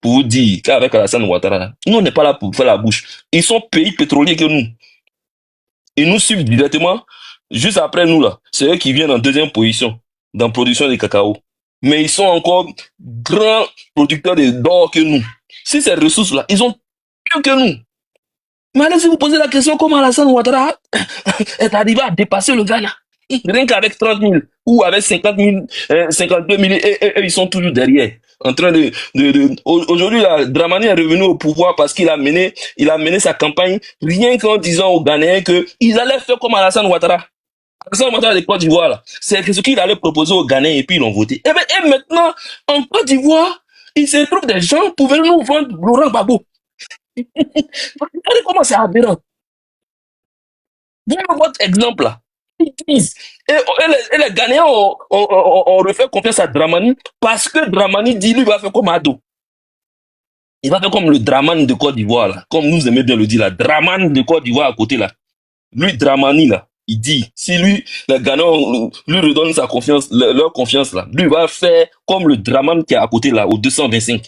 Pour vous dire qu'avec Alassane Ouattara, nous on n'est pas là pour faire la bouche. Ils sont pays pétroliers que nous. Ils nous suivent directement. Juste après nous là, c'est eux qui viennent en deuxième position dans la production de cacao. Mais ils sont encore grands producteurs d'or que nous. Si ces ressources là, ils ont plus que nous. Mais allez-y vous posez la question comment Alassane Ouattara est arrivé à dépasser le Ghana. Rien qu'avec 30 000 ou avec 50 000, 52 000, et ils sont toujours derrière. En train aujourd'hui, là, Dramani est revenu au pouvoir parce qu'il a mené sa campagne rien qu'en disant aux Ghanéens qu'ils allaient faire comme Alassane Ouattara. Alassane Ouattara de Côte d'Ivoire, là. C'est ce qu'il allait proposer aux Ghanéens et puis ils l'ont voté. Et maintenant, en Côte d'Ivoire, il se trouve des gens pour venir nous vendre Laurent Gbagbo. Regardez comment c'est aberrant. Voilà votre exemple là. Ils disent. Et les Ghanéens ont refait confiance à Dramani parce que Dramani dit lui va faire comme Ado. Il va faire comme le Draman de Côte d'Ivoire là. Comme nous aimons bien le dire là. Draman de Côte d'Ivoire à côté là. Lui, Dramani là, il dit, si lui, les Ghanéens lui redonnent sa confiance, leur confiance là, lui va faire comme le Draman qui est à côté là, au 225.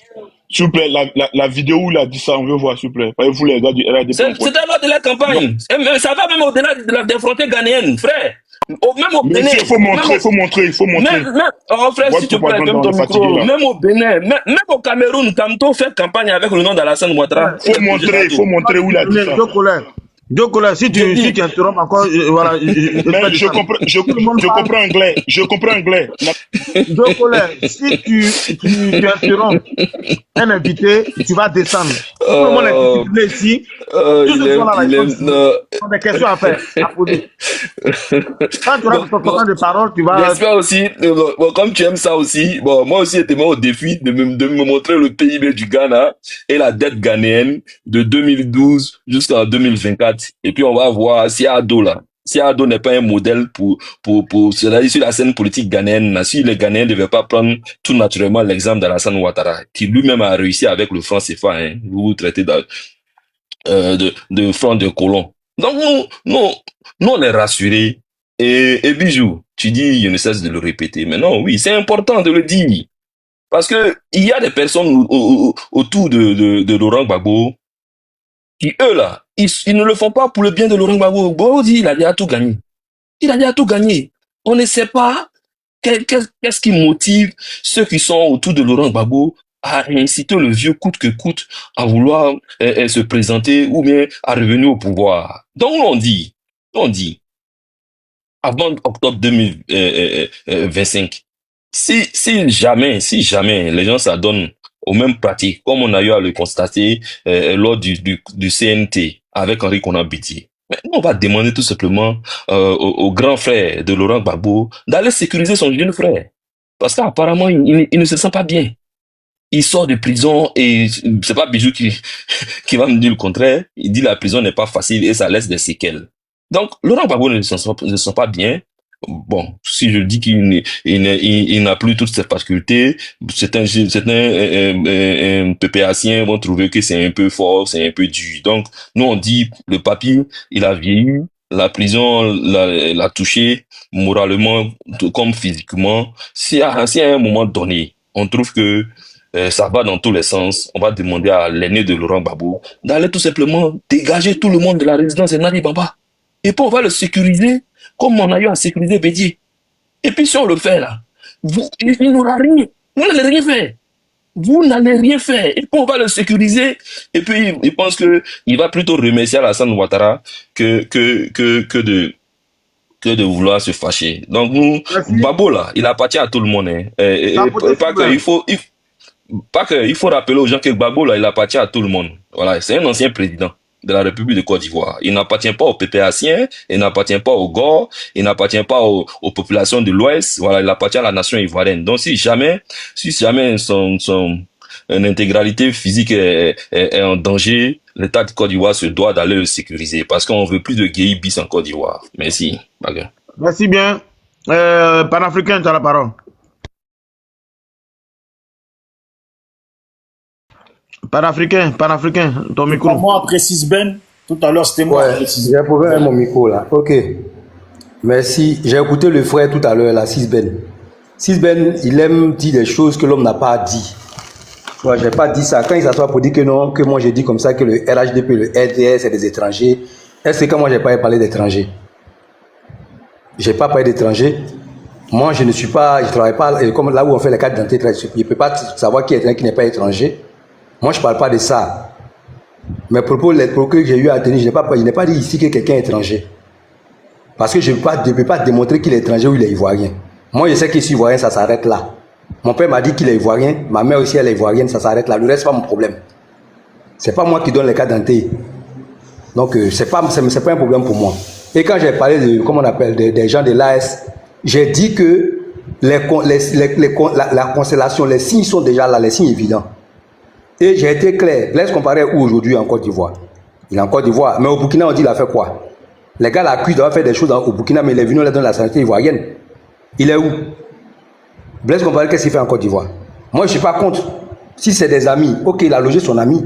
S'il vous plaît, la vidéo où il a dit ça, on veut voir, s'il vous plaît. Vous, les gars du RADP. C'était lors de la campagne. Et ça va même au-delà des frontières ghanéennes, frère. Même au Bénin. Il faut montrer. Oh, frère, s'il te plaît, ferme ton micro. Même au Bénin, même au Cameroun, Tamto fait campagne avec le nom d'Alassane Ouattara. Il faut montrer où il a dit ça. Deux collègues, si tu interromps encore, voilà. Mais je comprends anglais. Je comprends anglais. Deux collègues, si tu interromps un invité, tu vas descendre. Tout le monde est ici. Ils ont des questions à faire, à poser. Quand tu auras ton temps de parole, tu vas. J'espère aussi, bon, comme tu aimes ça aussi, bon, moi aussi, j'étais au défi de me montrer le PIB du Ghana et la dette ghanéenne de 2012 jusqu'en 2024. Et puis, on va voir si Ado là, si Ado n'est pas un modèle pour cela, sur la scène politique ghanéenne, si les Ghanéens ne devaient pas prendre tout naturellement l'exemple d'Alassane Ouattara, qui lui-même a réussi avec le franc CFA, vous traitez de franc de colon. Donc, nous, on est rassurés. Et Bijou, tu dis, je ne cesse de le répéter. Mais non, oui, c'est important de le dire. Parce que il y a des personnes autour de Laurent Gbagbo qui, eux, là, ils ne le font pas pour le bien de Laurent Gbagbo. Gbagbo dit, il a déjà tout gagné. Il a déjà tout gagné. On ne sait pas qu'est-ce qui motive ceux qui sont autour de Laurent Gbagbo à inciter le vieux coûte que coûte à vouloir se présenter ou bien à revenir au pouvoir. Donc, on dit, avant octobre 2025, si jamais les gens s'adonnent aux mêmes pratiques, comme on a eu à le constater lors du CNT avec Henri Konan Bédié, mais nous, on va demander tout simplement au grand frère de Laurent Gbagbo d'aller sécuriser son jeune frère. Parce qu'apparemment, il ne se sent pas bien. Il sort de prison et c'est pas Bijou qui va me dire le contraire. Il dit la prison n'est pas facile et ça laisse des séquelles. Donc, Laurent Gbagbo ne se sent pas bien. Bon, si je dis il n'a plus toutes ses facultés, certains PPAciens vont trouver que c'est un peu fort, c'est un peu dur. Donc, nous on dit le papy, il a vieilli, la prison l'a touché moralement comme physiquement. Si à un moment donné, on trouve que ça va dans tous les sens, on va demander à l'aîné de Laurent Gbagbo d'aller tout simplement dégager tout le monde de la résidence de Nani Bamba. Et puis on va le sécuriser comme on a eu à sécuriser Bédier. Et puis si on le fait là, il n'aura rien. Vous n'allez rien faire. Vous n'allez rien faire. Et puis on va le sécuriser. Et puis il pense que il va plutôt remercier Alassane Ouattara que de vouloir se fâcher. Donc nous, Babo là, il appartient à tout le monde. Hein. Et pas que il faut rappeler aux gens que Gbagbo là, il appartient à tout le monde. Voilà, c'est un ancien président de la République de Côte d'Ivoire. Il n'appartient pas aux PPAciens, il n'appartient pas aux Gor, il n'appartient pas aux populations de l'Ouest. Voilà, il appartient à la nation ivoirienne. Donc si jamais son intégralité physique est en danger, l'État de Côte d'Ivoire se doit d'aller le sécuriser parce qu'on veut plus de gays bis en Côte d'Ivoire. Merci. Baga. Merci bien. Panafricain, tu as la parole. Panafricain, ton micro. Moi, après 6 Ben, tout à l'heure, c'était moi. Ouais, j'ai trouvé mon micro là. Ok. Merci. J'ai écouté le frère tout à l'heure, là, 6 Ben. 6 Ben, il aime dire des choses que l'homme n'a pas dit. Ouais, j'ai pas dit ça. Quand il s'assoit pour dire que non, que moi j'ai dit comme ça que le RHDP, le RDS, c'est des étrangers. Est-ce que moi j'ai pas parlé d'étrangers? J'ai pas parlé d'étrangers. Moi, je ne suis pas, je travaille pas, comme là où on fait les cartes d'identité, je ne peux pas savoir qui est étranger, qui n'est pas étranger. Moi, je ne parle pas de ça. Mais propos, les propos que j'ai eu à tenir, je n'ai pas dit ici que quelqu'un est étranger. Parce que je ne peux pas démontrer qu'il est étranger ou il est ivoirien. Moi, je sais qu'il est ivoirien, ça s'arrête là. Mon père m'a dit qu'il est ivoirien, ma mère aussi, elle est ivoirienne, ça s'arrête là. Le reste, ce n'est pas mon problème. Ce n'est pas moi qui donne les cartes d'identité. Donc, ce n'est pas un problème pour moi. Et quand j'ai parlé de, comment on appelle, des gens de l'AS, j'ai dit que la constellation, les signes sont déjà là, les signes évidents. Et j'ai été clair. Laisse comparer où aujourd'hui en Côte d'Ivoire. Il est en Côte d'Ivoire. Mais au Burkina, on dit il a fait quoi? Les gars l'accusent d'avoir fait des choses au Burkina, mais il est venu là dans la santé ivoirienne. Il est où? Blaise Compaoré, qu'est-ce qu'il fait en Côte d'Ivoire? Moi, je ne suis pas contre. Si c'est des amis, ok, il a logé son ami.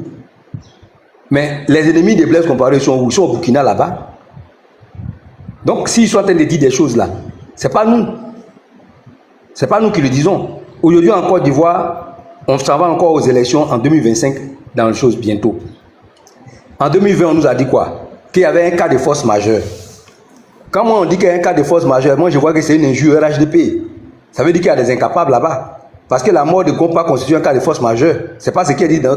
Mais les ennemis de Blaise Compaoré sont où? Ils sont au Burkina là-bas. Donc, s'ils sont en train de dire des choses là, ce n'est pas nous. Ce n'est pas nous qui le disons. Aujourd'hui en Côte d'Ivoire, on s'en va encore aux élections en 2025 dans les choses bientôt. En 2020, on nous a dit quoi? Qu'il y avait un cas de force majeure. Quand moi on dit qu'il y a un cas de force majeure, moi je vois que c'est une injure RHDP. Ça veut dire qu'il y a des incapables là-bas. Parce que la mort de Compa constitue un cas de force majeure. C'est pas ce qu'il dit dans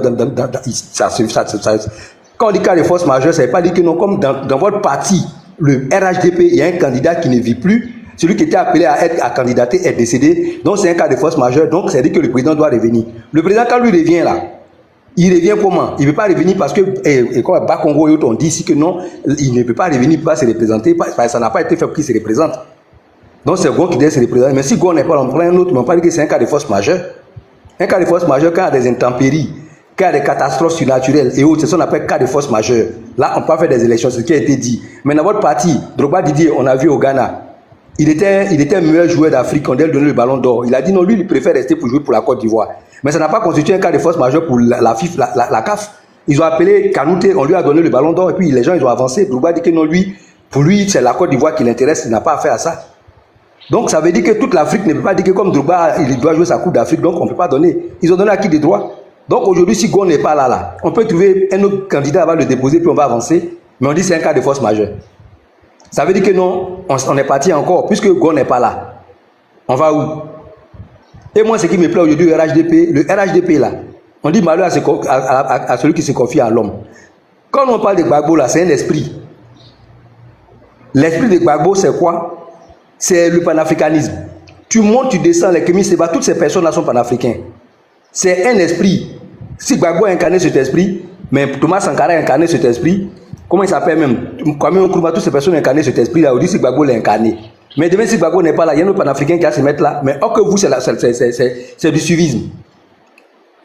quand on dit cas de force majeure, ça ne veut pas dire que non, comme dans votre parti, le RHDP, il y a un candidat qui ne vit plus. Celui qui était appelé à candidater est décédé. Donc c'est un cas de force majeure. Donc c'est dire que le président doit revenir. Le président, quand lui revient là, il revient comment? Il ne peut pas revenir parce que, comme Bakongo et autres ont dit ici que non, il ne peut pas revenir, il ne peut pas se représenter. Ça n'a pas été fait pour qu'il se représente. Donc c'est Gon qui doit se représenter. Mais si Gon n'est pas, on prend un autre, mais on parle que c'est un cas de force majeure. Un cas de force majeure, quand il y a des intempéries, quand il y a des catastrophes surnaturelles et autres, c'est ce qu'on appelle cas de force majeure. Là, on peut faire des élections, c'est ce qui a été dit. Mais dans votre parti, Drogba Didier, on a vu au Ghana, il était meilleur joueur d'Afrique, on lui a donné le ballon d'or. Il a dit non, lui, il préfère rester pour jouer pour la Côte d'Ivoire. Mais ça n'a pas constitué un cas de force majeure pour la CAF. Ils ont appelé Kanouté, on lui a donné le ballon d'or et puis les gens, ils ont avancé. Drogba dit que non, pour lui, c'est la Côte d'Ivoire qui l'intéresse, il n'a pas affaire à ça. Donc ça veut dire que toute l'Afrique ne peut pas dire que comme Drogba, il doit jouer sa Coupe d'Afrique, donc on ne peut pas donner. Ils ont donné à qui des droits? Donc aujourd'hui, si Gon n'est pas là, on peut trouver un autre candidat, on va le déposer, puis on va avancer. Mais on dit que c'est un cas de force majeure. Ça veut dire que non, on est parti encore, puisque Gon n'est pas là. On va où? Et moi, ce qui me plaît aujourd'hui, le RHDP là, on dit malheur à celui qui se confie à l'homme. Quand on parle de Gbagbo là, c'est un esprit. L'esprit de Gbagbo, c'est quoi? C'est le panafricanisme. Tu montes, tu descends, les Kémy Séba, toutes ces personnes là sont panafricains. C'est un esprit. Si Gbagbo a incarné cet esprit, mais Thomas Sankara a incarné cet esprit, comment il s'appelle même? Kwame Nkrumah, toutes ces personnes ont incarné cet esprit là, on dit si Gbagbo l'a incarné. Mais demain, si Gbagbo n'est pas là, il y a un autre panafricain qui va se mettre là. Mais or que vous, c'est du suivisme.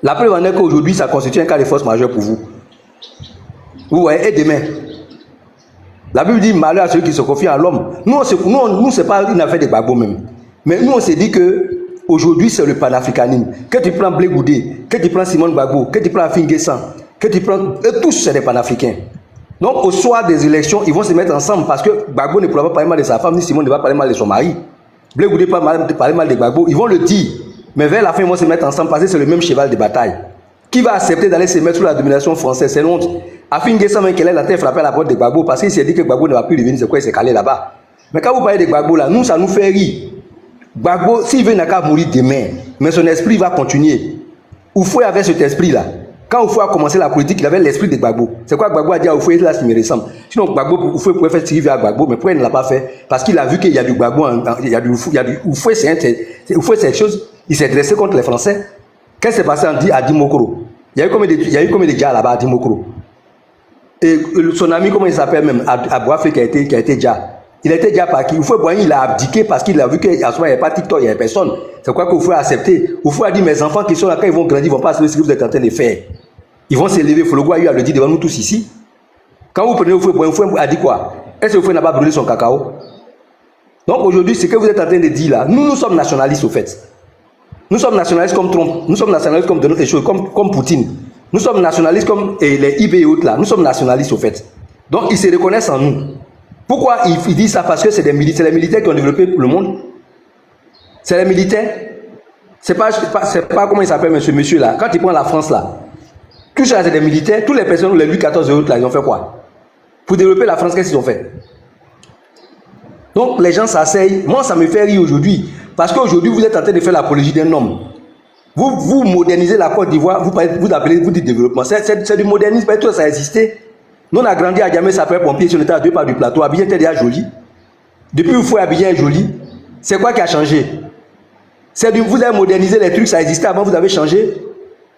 La preuve en est qu'aujourd'hui, ça constitue un cas de force majeure pour vous. Vous voyez, et demain. La Bible dit malheur à celui qui se confie à l'homme. Nous, c'est pas une affaire de Gbagbo même. Mais nous, on s'est dit que aujourd'hui, c'est le panafricanisme. Que tu prends Blé Goudé, que tu prends Simone Gbagbo, que tu prends Afin Guessan, que tu prends... tous, c'est des panafricains. Donc, au soir des élections, ils vont se mettre ensemble parce que Gbagbo ne pourra pas parler mal de sa femme, ni Simone ne va pas parler mal de son mari. Blé Goudé ne peut pas parler mal de Gbagbo. Ils vont le dire. Mais vers la fin, ils vont se mettre ensemble parce que c'est le même cheval de bataille. Qui va accepter d'aller se mettre sous la domination française? C'est honte. Afin Guessan, qu'elle est la tête frappée à la porte de Gbagbo parce qu'il s'est dit que Gbagbo ne va plus revenir. C'est quoi? Il s'est calé là-bas. Mais quand vous parlez de Gbagbo là, nous, ça nous fait rire. Gbagbo, s'il veut, n'a qu'à mourir demain. Mais son esprit va continuer. Oufoué avait cet esprit-là. Quand Oufoué a commencé la politique, il avait l'esprit de Gbagbo. C'est quoi Gbagbo a dit à Oufoué? Là, ça me ressemble. Sinon, Gbagbo, Oufoué pouvait faire tirer vers Gbagbo, mais pourquoi il ne l'a pas fait? Parce qu'il a vu qu'il y a du Gbagbo, il y a du Oufoué, c'est quelque chose. Il s'est dressé contre les Français. Qu'est-ce qui s'est passé à Dimokoro? Il y a eu combien de gars là-bas à Dimokoro? Et son ami, comment il s'appelle même, à Boafé, qui a été déjà. Il était déjà par qui? Oufoué Boigny, il a abdiqué parce qu'il a vu qu'à ce moment, il n'y avait pas TikTok, il n'y avait personne. C'est quoi qu'Oufoué a accepté? Oufoué a dit, mes enfants qui sont là, quand ils vont grandir, ils ne vont pas accepter ce que vous êtes en train de faire. Ils vont s'élever. Fologo a eu à le dire devant nous tous ici. Quand vous prenez Oufoué Boigny, Oufoué a dit quoi? Est-ce que Oufoué n'a pas brûlé son cacao? Donc aujourd'hui, ce que vous êtes en train de dire là, nous sommes nationalistes au fait. Nous sommes nationalistes comme Trump, nous sommes nationalistes comme d'autres choses, comme Poutine. Nous sommes nationalistes comme les IB et autres là. Nous sommes nationalistes au fait. Donc ils se reconnaissent en nous. Pourquoi ils disent ça? Parce que c'est les militaires qui ont développé le monde. C'est les militaires. C'est pas comment il s'appelle ce monsieur là. Quand il prend la France là, tout ça c'est des militaires. Toutes les personnes, les Louis XIV et autres là, ils ont fait quoi? Pour développer la France, qu'est-ce qu'ils ont fait? Donc les gens s'asseyent. Moi ça me fait rire aujourd'hui. Parce qu'aujourd'hui vous êtes en train de faire l'apologie d'un homme. Vous modernisez la Côte d'Ivoire, vous dites développement. C'est du modernisme, parce que tout ça a existé. Nous on a grandi à Djamé, ça fait pompier, si on était à 2 pas du plateau. Abidjan était déjà joli. Depuis vous faites Abidjan est joli. C'est quoi qui a changé? Vous avez modernisé les trucs, ça existait avant, vous avez changé.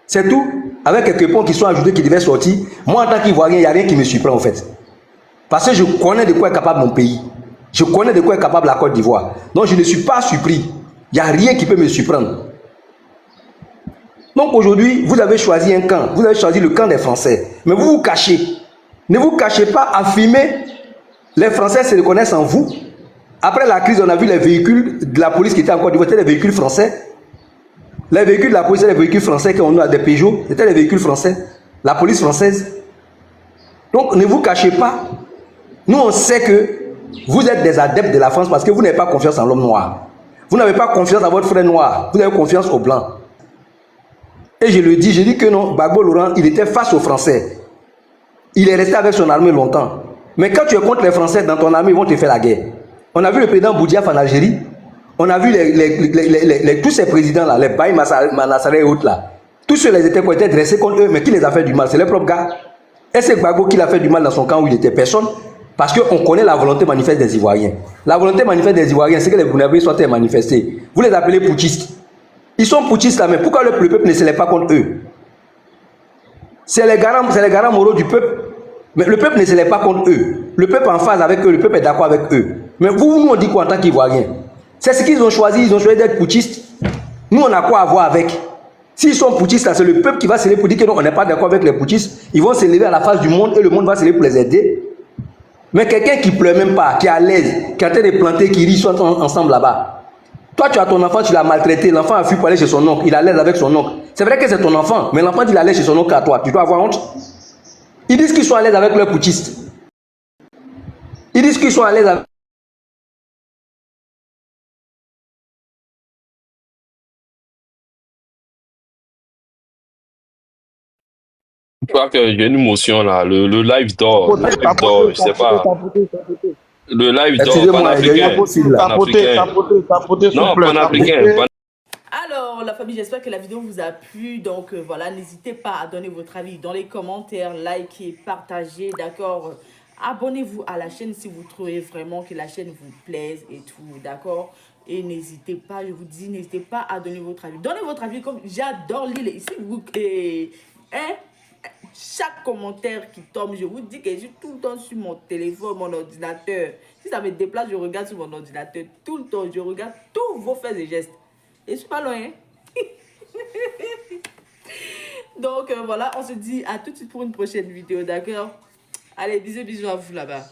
C'est tout. Avec quelques ponts qui sont ajoutés, qui devaient sortir. Moi en tant qu'Ivoirien, il n'y a rien qui me surprend en fait. Parce que je connais de quoi est capable mon pays. Je connais de quoi est capable la Côte d'Ivoire. Donc je ne suis pas surpris. Il n'y a rien qui peut me surprendre. Donc aujourd'hui, vous avez choisi un camp. Vous avez choisi le camp des Français. Mais vous vous cachez. Ne vous cachez pas, affirmez. Les Français se reconnaissent en vous. Après la crise, on a vu les véhicules de la police qui étaient en Côte d'Ivoire. C'était les véhicules français. Les véhicules de la police, c'était les véhicules français qu'on a des Peugeot. C'était les véhicules français. La police française. Donc ne vous cachez pas. Nous, on sait que vous êtes des adeptes de la France parce que vous n'avez pas confiance en l'homme noir. Vous n'avez pas confiance en votre frère noir. Vous avez confiance aux blancs. Et je le dis, je dis que non, Gbagbo Laurent, il était face aux Français. Il est resté avec son armée longtemps. Mais quand tu es contre les Français dans ton armée, ils vont te faire la guerre. On a vu le président Boudiaf en Algérie. On a vu tous ces présidents-là, les Baye Manassaré et autres là. Tous ceux-là étaient dressés contre eux, mais qui les a fait du mal? C'est les propres gars. Et c'est Gbagbo qui l'a fait du mal dans son camp où il était personne. Parce qu'on connaît la volonté manifeste des Ivoiriens. La volonté manifeste des Ivoiriens, c'est que les Burkinabés soient manifestés. Vous les appelez putschistes. Ils sont putschistes là, mais pourquoi le peuple ne se lève pas contre eux? C'est les garants moraux du peuple. Mais le peuple ne se lève pas contre eux. Le peuple est en phase avec eux, le peuple est d'accord avec eux. Mais vous, nous on dit quoi en tant qu'Ivoiriens? C'est ce qu'ils ont choisi d'être putschistes. Nous on a quoi à voir avec? S'ils sont putschistes là, c'est le peuple qui va se lever pour dire que non, on n'est pas d'accord avec les putschistes. Ils vont se lever à la face du monde et le monde va se lever pour les aider. Mais quelqu'un qui ne pleure même pas, qui est à l'aise, qui est en train de planter, qui rit, soit ensemble là-bas. Toi, tu as ton enfant, tu l'as maltraité, l'enfant a fui pour aller chez son oncle, il est à l'aise avec son oncle. C'est vrai que c'est ton enfant, mais l'enfant il est à l'aise chez son oncle à toi. Tu dois avoir honte. Ils disent qu'ils sont à l'aise avec leurs putschistes. Ils disent qu'ils sont à l'aise avec... Je crois que j'ai une motion là. Le live dort. Le live dort, je sais pas. Le live dort, panafricain. Non, panafricain. Alors, la famille, j'espère que la vidéo vous a plu. Donc, voilà, n'hésitez pas à donner votre avis dans les commentaires, likez, partagez, d'accord? Abonnez-vous à la chaîne si vous trouvez vraiment que la chaîne vous plaise et tout, d'accord? Et n'hésitez pas, je vous dis, n'hésitez pas à donner votre avis. Donnez votre avis comme j'adore lire ici. Hein? Chaque commentaire qui tombe, je vous dis que je suis tout le temps sur mon téléphone, mon ordinateur. Si ça me déplace, je regarde sur mon ordinateur tout le temps. Je regarde tous vos faits et gestes. Et je suis pas loin. Hein? Donc voilà, on se dit à tout de suite pour une prochaine vidéo, d'accord? Allez, bisous à vous là-bas.